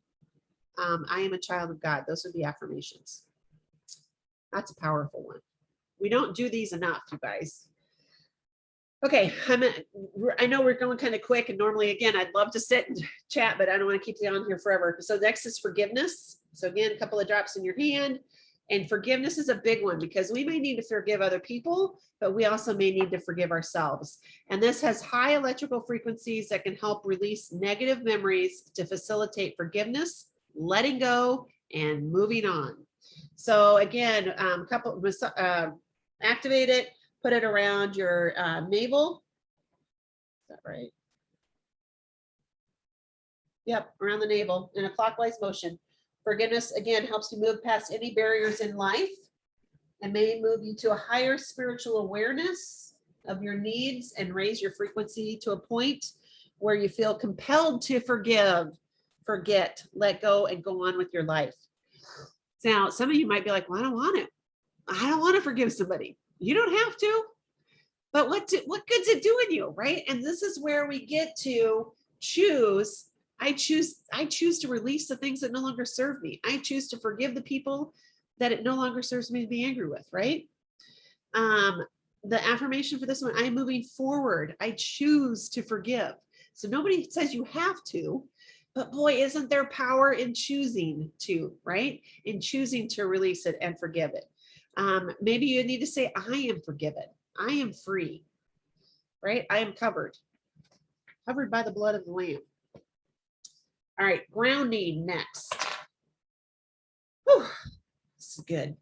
I am a child of God. Those are the affirmations. That's a powerful one. We don't do these enough, you guys. Okay, I know we're going kind of quick, and normally, again, I'd love to sit and chat, but I don't want to keep you on here forever. So next is forgiveness. So again, a couple of drops in your hand. And forgiveness is a big one because we may need to forgive other people, but we also may need to forgive ourselves. And this has high electrical frequencies that can help release negative memories to facilitate forgiveness, letting go, and moving on. So again, activate it, put it around your navel. Is that right? Yep, around the navel in a clockwise motion. Forgiveness, again, helps you move past any barriers in life and may move you to a higher spiritual awareness of your needs and raise your frequency to a point where you feel compelled to forgive, forget, let go, and go on with your life. Now, some of you might be like, well, I don't want it. I don't want to forgive somebody. You don't have to. But what good's it doing you, right? And this is where we get to choose. I choose to release the things that no longer serve me. I choose to forgive the people that it no longer serves me to be angry with, right? The affirmation for this one, I'm moving forward. I choose to forgive. So nobody says you have to, but boy, isn't there power in choosing to, right? In choosing to release it and forgive it. Maybe you need to say, I am forgiven. I am free, right? I am covered by the blood of the Lamb. All right, grounding next. Whew, this is good.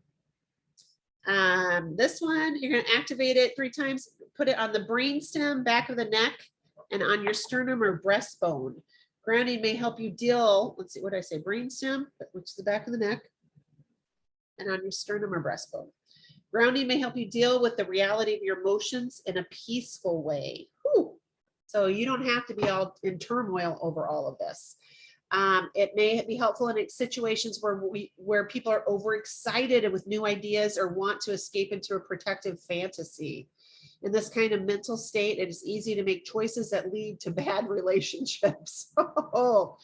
This one, you're going to activate it 3 times, put it on the brainstem, back of the neck, and on your sternum or breastbone. Grounding may help you deal, let's see, what did I say? Brainstem, which is the back of the neck, and on your sternum or breastbone. Grounding may help you deal with the reality of your emotions in a peaceful way. Whew. So you don't have to be all in turmoil over all of this. It may be helpful in situations where people are overexcited with new ideas or want to escape into a protective fantasy. In this kind of mental state, it is easy to make choices that lead to bad relationships or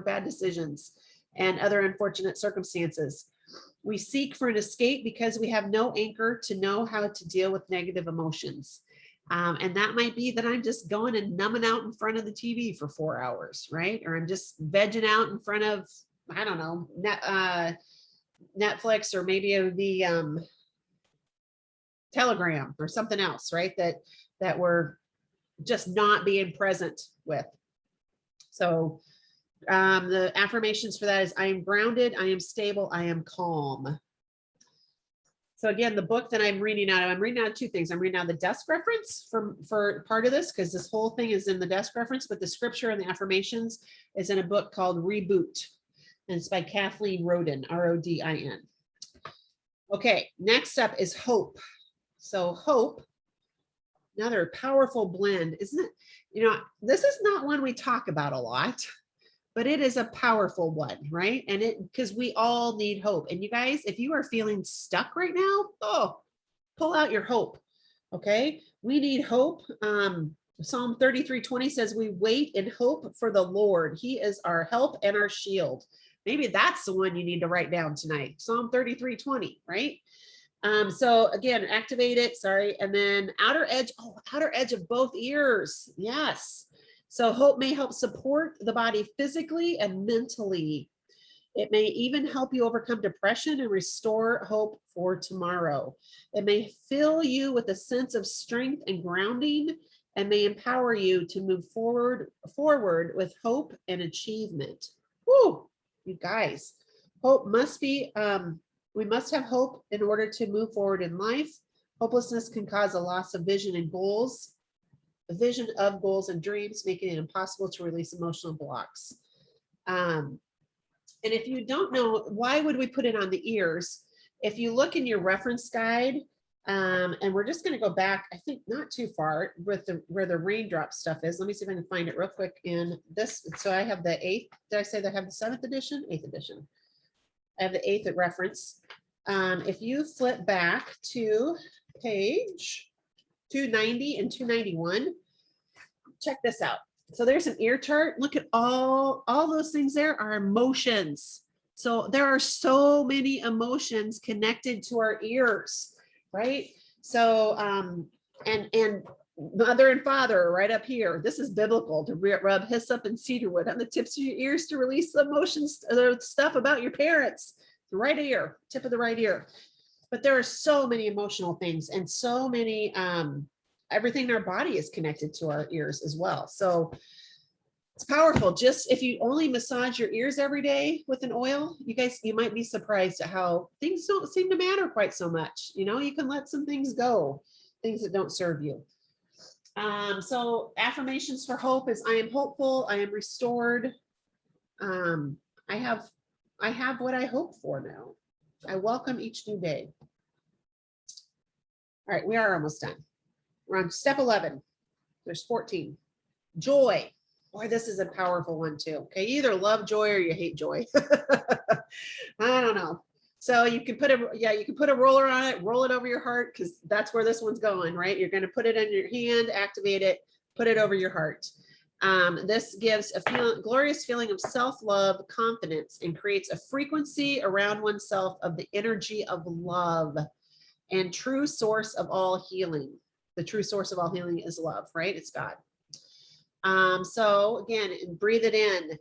bad decisions and other unfortunate circumstances. We seek for an escape because we have no anchor to know how to deal with negative emotions. And that might be that I'm just going and numbing out in front of the TV for 4 hours, right? Or I'm just vegging out in front of, I don't know, Netflix or maybe the Telegram or something else, right? That we're just not being present with. So the affirmations for that is I am grounded, I am stable, I am calm. So again, the book that I'm reading out of 2 things. I'm reading out the desk reference for part of this because this whole thing is in the desk reference, but the scripture and the affirmations is in a book called Reboot. And it's by Kathleen Rodin, R-O-D-I-N. Okay, next up is hope. So hope, another powerful blend, isn't it? You know, this is not one we talk about a lot, but it is a powerful one, right? And because we all need hope. And you guys, if you are feeling stuck right now, pull out your hope. Okay, we need hope. Psalm 33:20 says we wait in hope for the Lord. He is our help and our shield. Maybe that's the one you need to write down tonight. Psalm 33:20, right? So again, activate it, sorry. And then outer edge of both ears. Yes. So hope may help support the body physically and mentally. It may even help you overcome depression and restore hope for tomorrow. It may fill you with a sense of strength and grounding and may empower you to move forward with hope and achievement. Woo, you guys, hope must be, we must have hope in order to move forward in life. Hopelessness can cause a loss of vision and goals. A vision of goals and dreams, making it impossible to release emotional blocks. And if you don't know, why would we put it on the ears? If you look in your reference guide, and we're just going to go back, I think not too far with where the raindrop stuff is. Let me see if I can find it real quick in this. So I have the 8th. Did I say that I have the 7th edition? 8th edition. I have the 8th at reference. If you flip back to page 290 and 291, check this out. So there's an ear chart. Look at all those things there are emotions. So there are so many emotions connected to our ears, right? So and Mother and father right up here. This is biblical, to rub hyssop and cedarwood on the tips of your ears to release the emotions, the stuff about your parents. The right ear, tip of the right ear. But there are so many emotional things, and so many, everything in our body is connected to our ears as well. So it's powerful. Just if you only massage your ears every day with an oil, you might be surprised at how things don't seem to matter quite so much. You know, you can let some things go, things that don't serve you. So affirmations for hope is: I am hopeful, I am restored. I have what I hope for now. I welcome each new day. All right, we are almost done. We're on step 11. There's 14. Joy. Boy, this is a powerful one too. Okay, you either love joy or you hate joy. I don't know. So you can put a roller on it, roll it over your heart, because that's where this one's going, right? You're going to put it in your hand, activate it, put it over your heart. This gives a glorious feeling of self-love, confidence, and creates a frequency around oneself of the energy of love and true source of all healing. The true source of all healing is love, right? It's God. So again, breathe it in.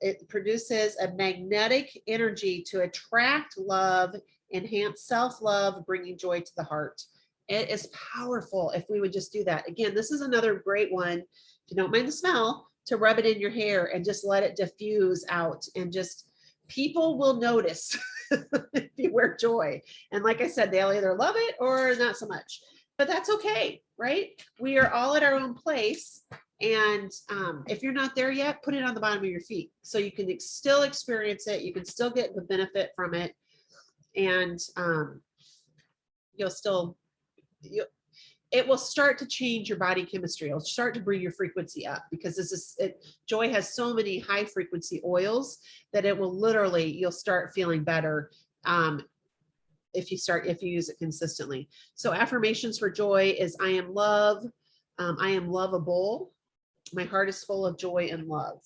It produces a magnetic energy to attract love, enhance self-love, bringing joy to the heart. It is powerful if we would just do that. Again, this is another great one, if you don't mind the smell, to rub it in your hair and just let it diffuse out, and just people will notice if you wear joy. And like I said, they'll either love it or not so much, but that's okay, right? We are all at our own place. And if you're not there yet, put it on the bottom of your feet so you can still experience it. You can still get the benefit from it. And it will start to change your body chemistry. It'll start to bring your frequency up, because joy has so many high frequency oils that it will literally, you'll start feeling better if you use it consistently. So affirmations for joy is: I am love. I am lovable. My heart is full of joy and love.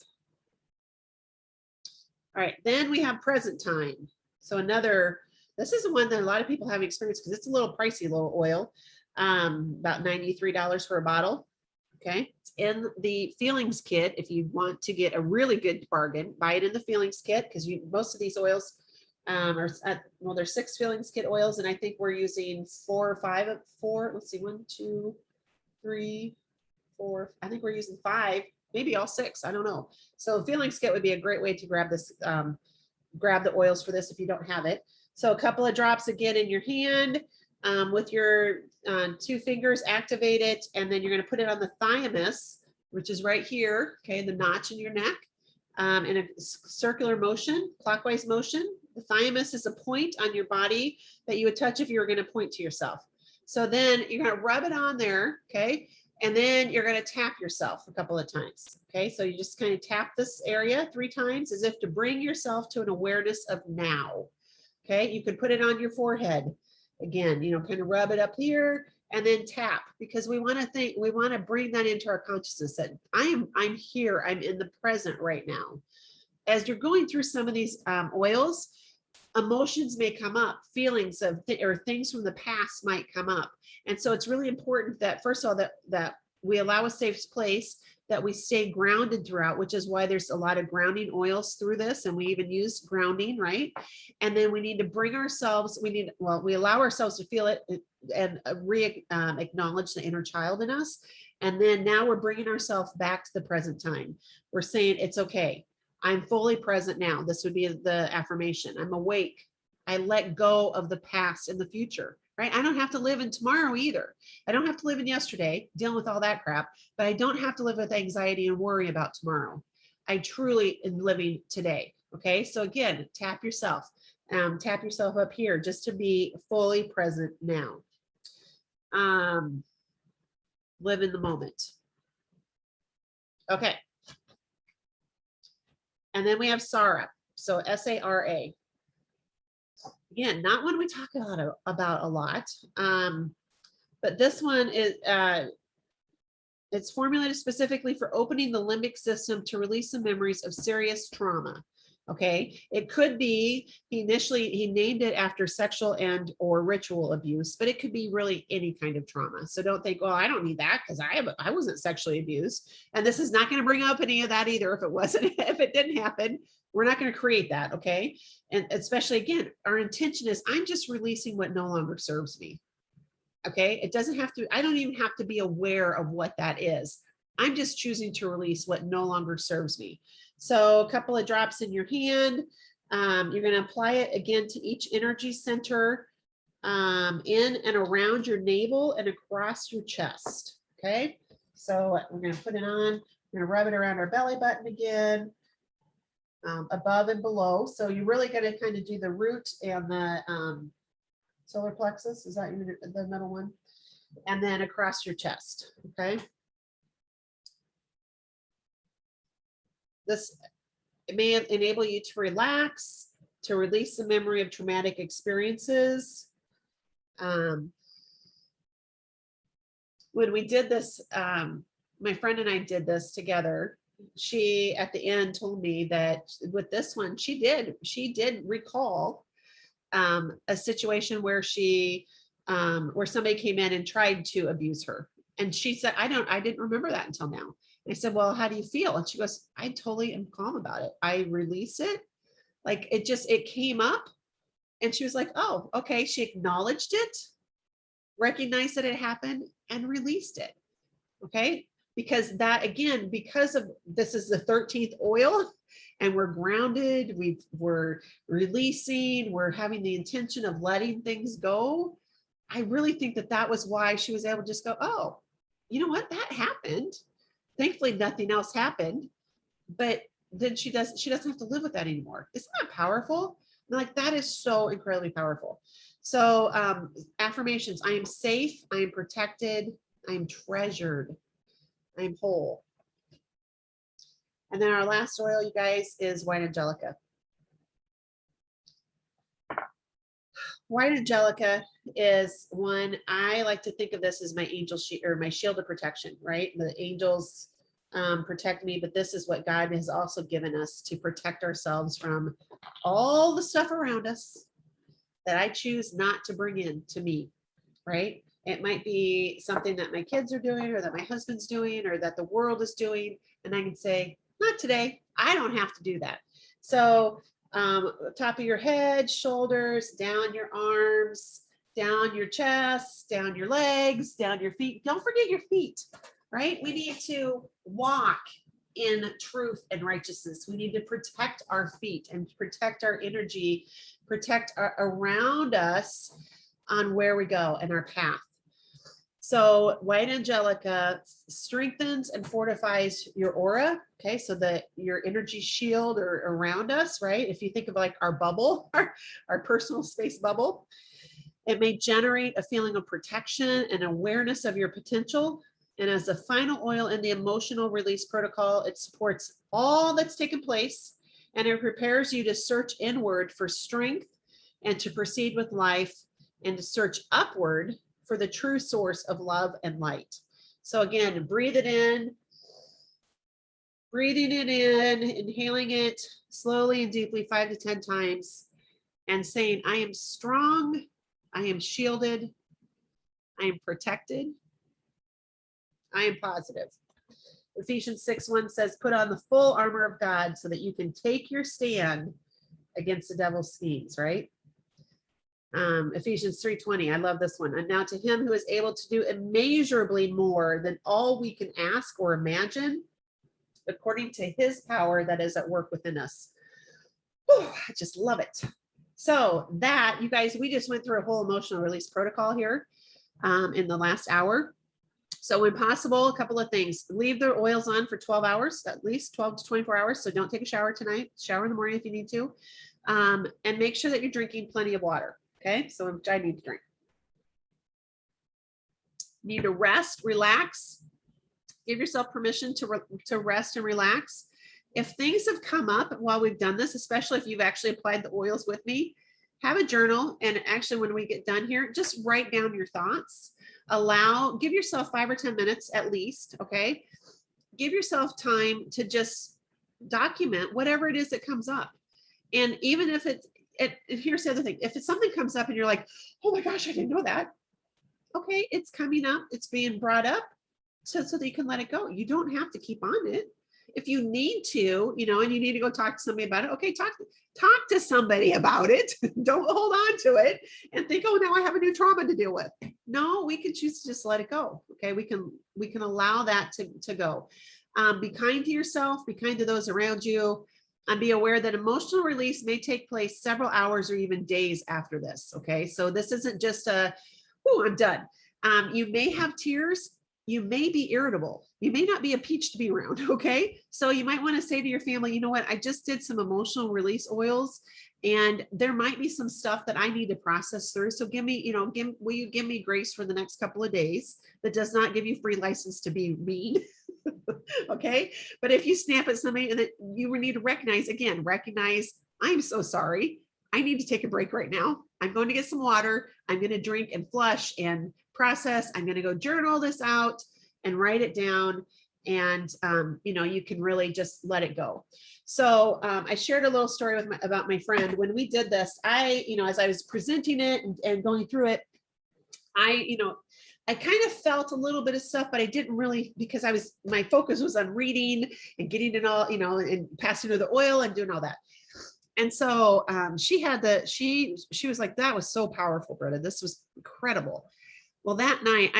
All right, then we have present time. So this is the one that a lot of people have experienced, because it's a little pricey, little oil, about $93 for a bottle. Okay, it's in the feelings kit. If you want to get a really good bargain, buy it in the feelings kit, because most of these oils there's 6 feelings kit oils, and I think we're using 4 or 5 of 4. Let's see, 1, 2, 3, 4. I think we're using 5, maybe all 6. I don't know. So feelings kit would be a great way to grab this, grab the oils for this if you don't have it. So a couple of drops again in your hand, with your 2 fingers, activate it, and then you're going to put it on the thymus, which is right here. Okay, the notch in your neck, in a circular motion, clockwise motion. The thymus is a point on your body that you would touch if you were going to point to yourself. So then you're going to rub it on there. Okay. And then you're going to tap yourself a couple of times. Okay. So you just kind of tap this area 3 times, as if to bring yourself to an awareness of now. Okay. You could put it on your forehead. Again, kind of rub it up here and then tap, because we want to bring that into our consciousness, that I'm here. I'm in the present right now. As you're going through some of these oils, emotions may come up, feelings of or things from the past might come up. And so it's really important that, first of all, that we allow a safe place, that we stay grounded throughout, which is why there's a lot of grounding oils through this. And we even use grounding, right? And then we need to bring ourselves, we allow ourselves to feel it and acknowledge the inner child in us. And then now we're bringing ourselves back to the present time. We're saying, it's okay. I'm fully present now. This would be the affirmation. I'm awake. I let go of the past and the future, right? I don't have to live in tomorrow either. I don't have to live in yesterday, dealing with all that crap, but I don't have to live with anxiety and worry about tomorrow. I truly am living today. Okay. So again, tap yourself up here just to be fully present now. Live in the moment. Okay. And then we have Sara. So S-A-R-A. Again, not one we talk about a lot. But this one is, it's formulated specifically for opening the limbic system to release the memories of serious trauma. Okay, it could be he named it after sexual and or ritual abuse, but it could be really any kind of trauma. So don't think, well, I don't need that because I wasn't sexually abused. And this is not going to bring up any of that either. If it wasn't, if it didn't happen, we're not going to create that. Okay. And especially again, our intention is I'm just releasing what no longer serves me. Okay. It doesn't have to, I don't even have to be aware of what that is. I'm just choosing to release what no longer serves me. So a couple of drops in your hand. You're going to apply it again to each energy center in and around your navel and across your chest. Okay. So we're going to put it on. We're going to rub it around our belly button again, above and below. So you're really going to kind of do the root and the solar plexus. Is that the middle one? And then across your chest. Okay. This may enable you to relax, to release the memory of traumatic experiences. When we did this, my friend and I did this together. She at the end told me that with this one, she did recall a situation where where somebody came in and tried to abuse her. And she said, I didn't remember that until now. I said, well, how do you feel? And she goes, I totally am calm about it. I release it. Like it came up and she was like, oh, okay. She acknowledged it, recognized that it happened and released it. Okay. Because that again, because of this is the 13th oil and we're grounded, we're releasing, we're having the intention of letting things go. I really think that was why she was able to just go, oh, you know what, that happened. Thankfully, nothing else happened, but then she doesn't have to live with that anymore. Isn't that powerful? Like that is so incredibly powerful. So affirmations, I am safe, I am protected, I am treasured, I am whole. And then our last oil, you guys, is white Angelica. White Angelica is one, I like to think of this as my angel shield or my shield of protection, right? The angels protect me, but this is what God has also given us to protect ourselves from all the stuff around us that I choose not to bring in to me, right? It might be something that my kids are doing or that my husband's doing or that the world is doing. And I can say, not today. I don't have to do that. So top of your head, shoulders, down your arms, down your chest, down your legs, down your feet. Don't forget your feet, right? We need to walk in truth and righteousness. We need to protect our feet and protect our energy, protect around us on where we go and our path. So white Angelica strengthens and fortifies your aura. Okay, so that your energy shield or around us, right? If you think of like our bubble, our personal space bubble, it may generate a feeling of protection and awareness of your potential. And as the final oil in the emotional release protocol, it supports all that's taken place and it prepares you to search inward for strength and to proceed with life and to search upward for the true source of love and light. So again, breathe it in, breathing it in, inhaling it slowly and deeply 5 to 10 times and saying, I am strong, I am shielded, I am protected, I am positive. Ephesians 6:1 says, put on the full armor of God so that you can take your stand against the devil's schemes, right? Ephesians 3:20, I love this one. And now to him who is able to do immeasurably more than all we can ask or imagine, according to his power that is at work within us. Whew, I just love it. So that, you guys, we just went through a whole emotional release protocol here in the last hour. So when possible, a couple of things. Leave the oils on for 12 hours, at least 12 to 24 hours. So don't take a shower tonight. Shower in the morning if you need to. And make sure that you're drinking plenty of water. Okay, so I need to drink. Need to rest, relax. Give yourself permission to rest and relax. If things have come up while we've done this, especially if you've actually applied the oils with me, have a journal. And actually, when we get done here, just write down your thoughts. Give yourself 5 or 10 minutes at least. Okay, give yourself time to just document whatever it is that comes up. And even if here's the other thing, if it's something comes up and you're like, oh my gosh, I didn't know that. Okay, it's coming up, it's being brought up, so that you can let it go. You don't have to keep on it. If you need to, and you need to go talk to somebody about it, okay, talk to somebody about it. Don't hold on to it and think, oh, now I have a new trauma to deal with. No, we can choose to just let it go. Okay, we can allow that to go. Be kind to yourself, be kind to those around you, and be aware that emotional release may take place several hours or even days after this. Okay, so this isn't just oh, I'm done. You may have tears. You may be irritable. You may not be a peach to be around. Okay. So you might want to say to your family, you know what? I just did some emotional release oils and there might be some stuff that I need to process through. So give me, will you give me grace for the next couple of days? That does not give you free license to be mean. Okay. But if you snap at somebody and that you need to recognize, I'm so sorry. I need to take a break right now. I'm going to get some water. I'm going to drink and flush and process. I'm going to go journal this out and write it down. And, you can really just let it go. So I shared a little story about my friend. When we did this, as I was presenting it and going through it, I kind of felt a little bit of stuff, but I didn't really, because my focus was on reading and getting it all, and passing through the oil and doing all that. And so she was like, that was so powerful, Britta. This was incredible. Well, that night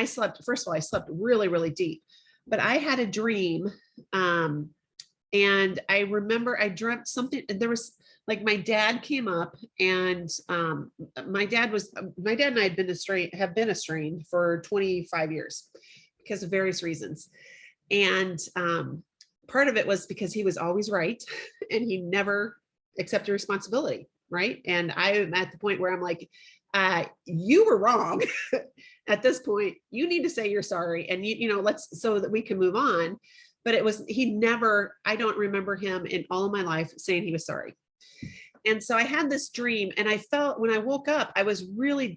first of all, I slept really, really deep, but I had a dream. And I remember I dreamt something. There was like, my dad came up and my dad and I have been estranged for 25 years because of various reasons. And part of it was because he was always right and he never accepted responsibility. Right. And I'm at the point where I'm like, you were wrong. At this point, you need to say you're sorry and so that we can move on. But I don't remember him in all of my life saying he was sorry. And so I had this dream and I felt when I woke up, I was really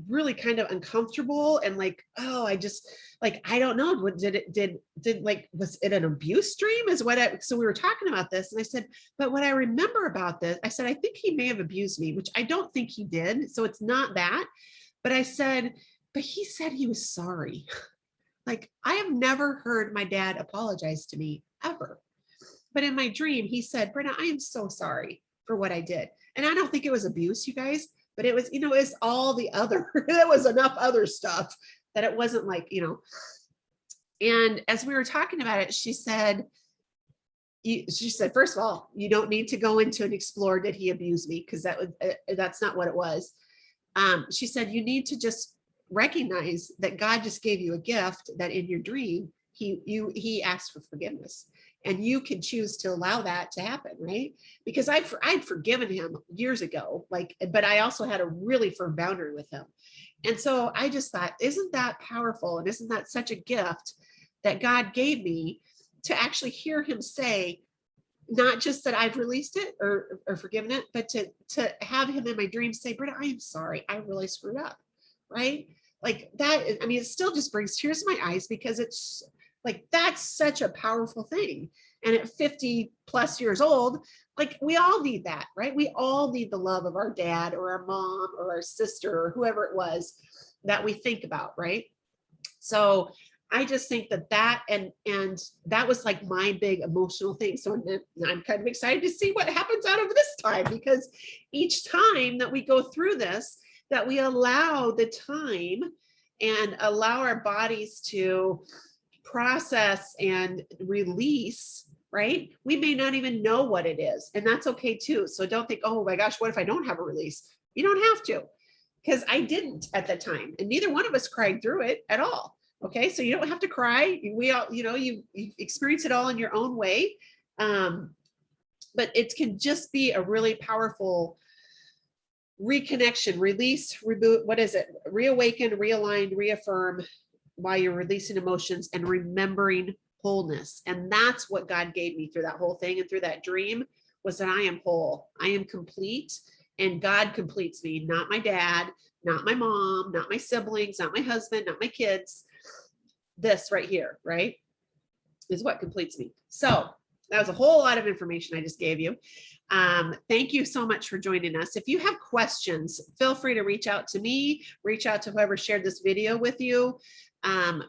really kind of uncomfortable and like, oh, I just I don't know, was it an abuse dream so we were talking about this and I said, but what I remember about this, I said, I think he may have abused me, which I don't think he did. So it's not that, but I said, but he said he was sorry. Like, I have never heard my dad apologize to me ever. But in my dream, he said, Britta, I am so sorry for what I did. And I don't think it was abuse, you guys, but it was, it's all the other, there was enough other stuff that it wasn't and as we were talking about it, she said, first of all, you don't need to go into and explore, did he abuse me? Because that's not what it was. She said, you need to just recognize that God just gave you a gift, that in your dream, he asked for forgiveness. And you can choose to allow that to happen, right? Because I'd forgiven him years ago, but I also had a really firm boundary with him. And so I just thought, isn't that powerful? And isn't that such a gift that God gave me to actually hear him say, not just that I've released it or forgiven it, but to have him in my dreams say, Britta, I am sorry. I really screwed up, right? Like that, I mean, it still just brings tears to my eyes because it's that's such a powerful thing. And at 50 plus years old, we all need that, right? We all need the love of our dad or our mom or our sister or whoever it was that we think about, right? So I just think that and that was my big emotional thing. So I'm kind of excited to see what happens out of this time, because each time that we go through this, that we allow the time and allow our bodies to process and release, right? We may not even know what it is, and that's okay too. So don't think, oh my gosh, what if I don't have a release? You don't have to, because I didn't at the time, and neither one of us cried through it at all. Okay, so you don't have to cry. We all, you experience it all in your own way, but it can just be a really powerful reconnection, release, reboot. What is it? Reawaken, realign, reaffirm, while you're releasing emotions and remembering wholeness. And that's what God gave me through that whole thing and through that dream, was that I am whole, I am complete, and God completes me, not my dad, not my mom, not my siblings, not my husband, not my kids. This right here, right, is what completes me. So that was a whole lot of information I just gave you. Thank you so much for joining us. If you have questions, feel free to reach out to me, reach out to whoever shared this video with you.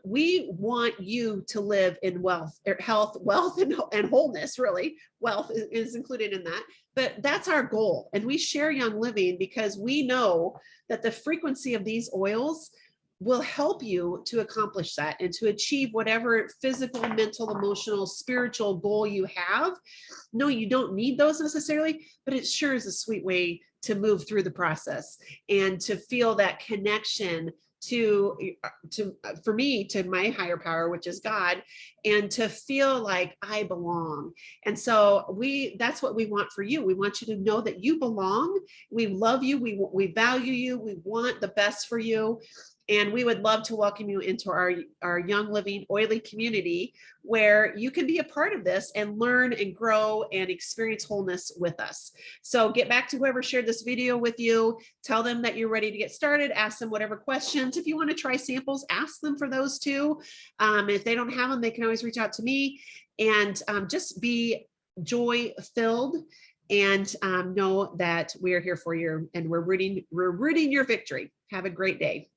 We want you to live in wealth, or health, wealth, and wholeness. Really, wealth is included in that. But that's our goal. And we share Young Living because we know that the frequency of these oils will help you to accomplish that and to achieve whatever physical, mental, emotional, spiritual goal you have. No, you don't need those necessarily, but it sure is a sweet way to move through the process and to feel that connection to for me, to my higher power, which is God, and to feel like I belong. And so that's what we want for you. We want you to know that you belong. We love you. We value you. We want the best for you. And we would love to welcome you into our Young Living Oily community, where you can be a part of this and learn and grow and experience wholeness with us. So get back to whoever shared this video with you. Tell them that you're ready to get started. Ask them whatever questions. If you want to try samples, ask them for those too. If they don't have them, they can always reach out to me. And just be joy-filled and know that we are here for you, and we're rooting your victory. Have a great day.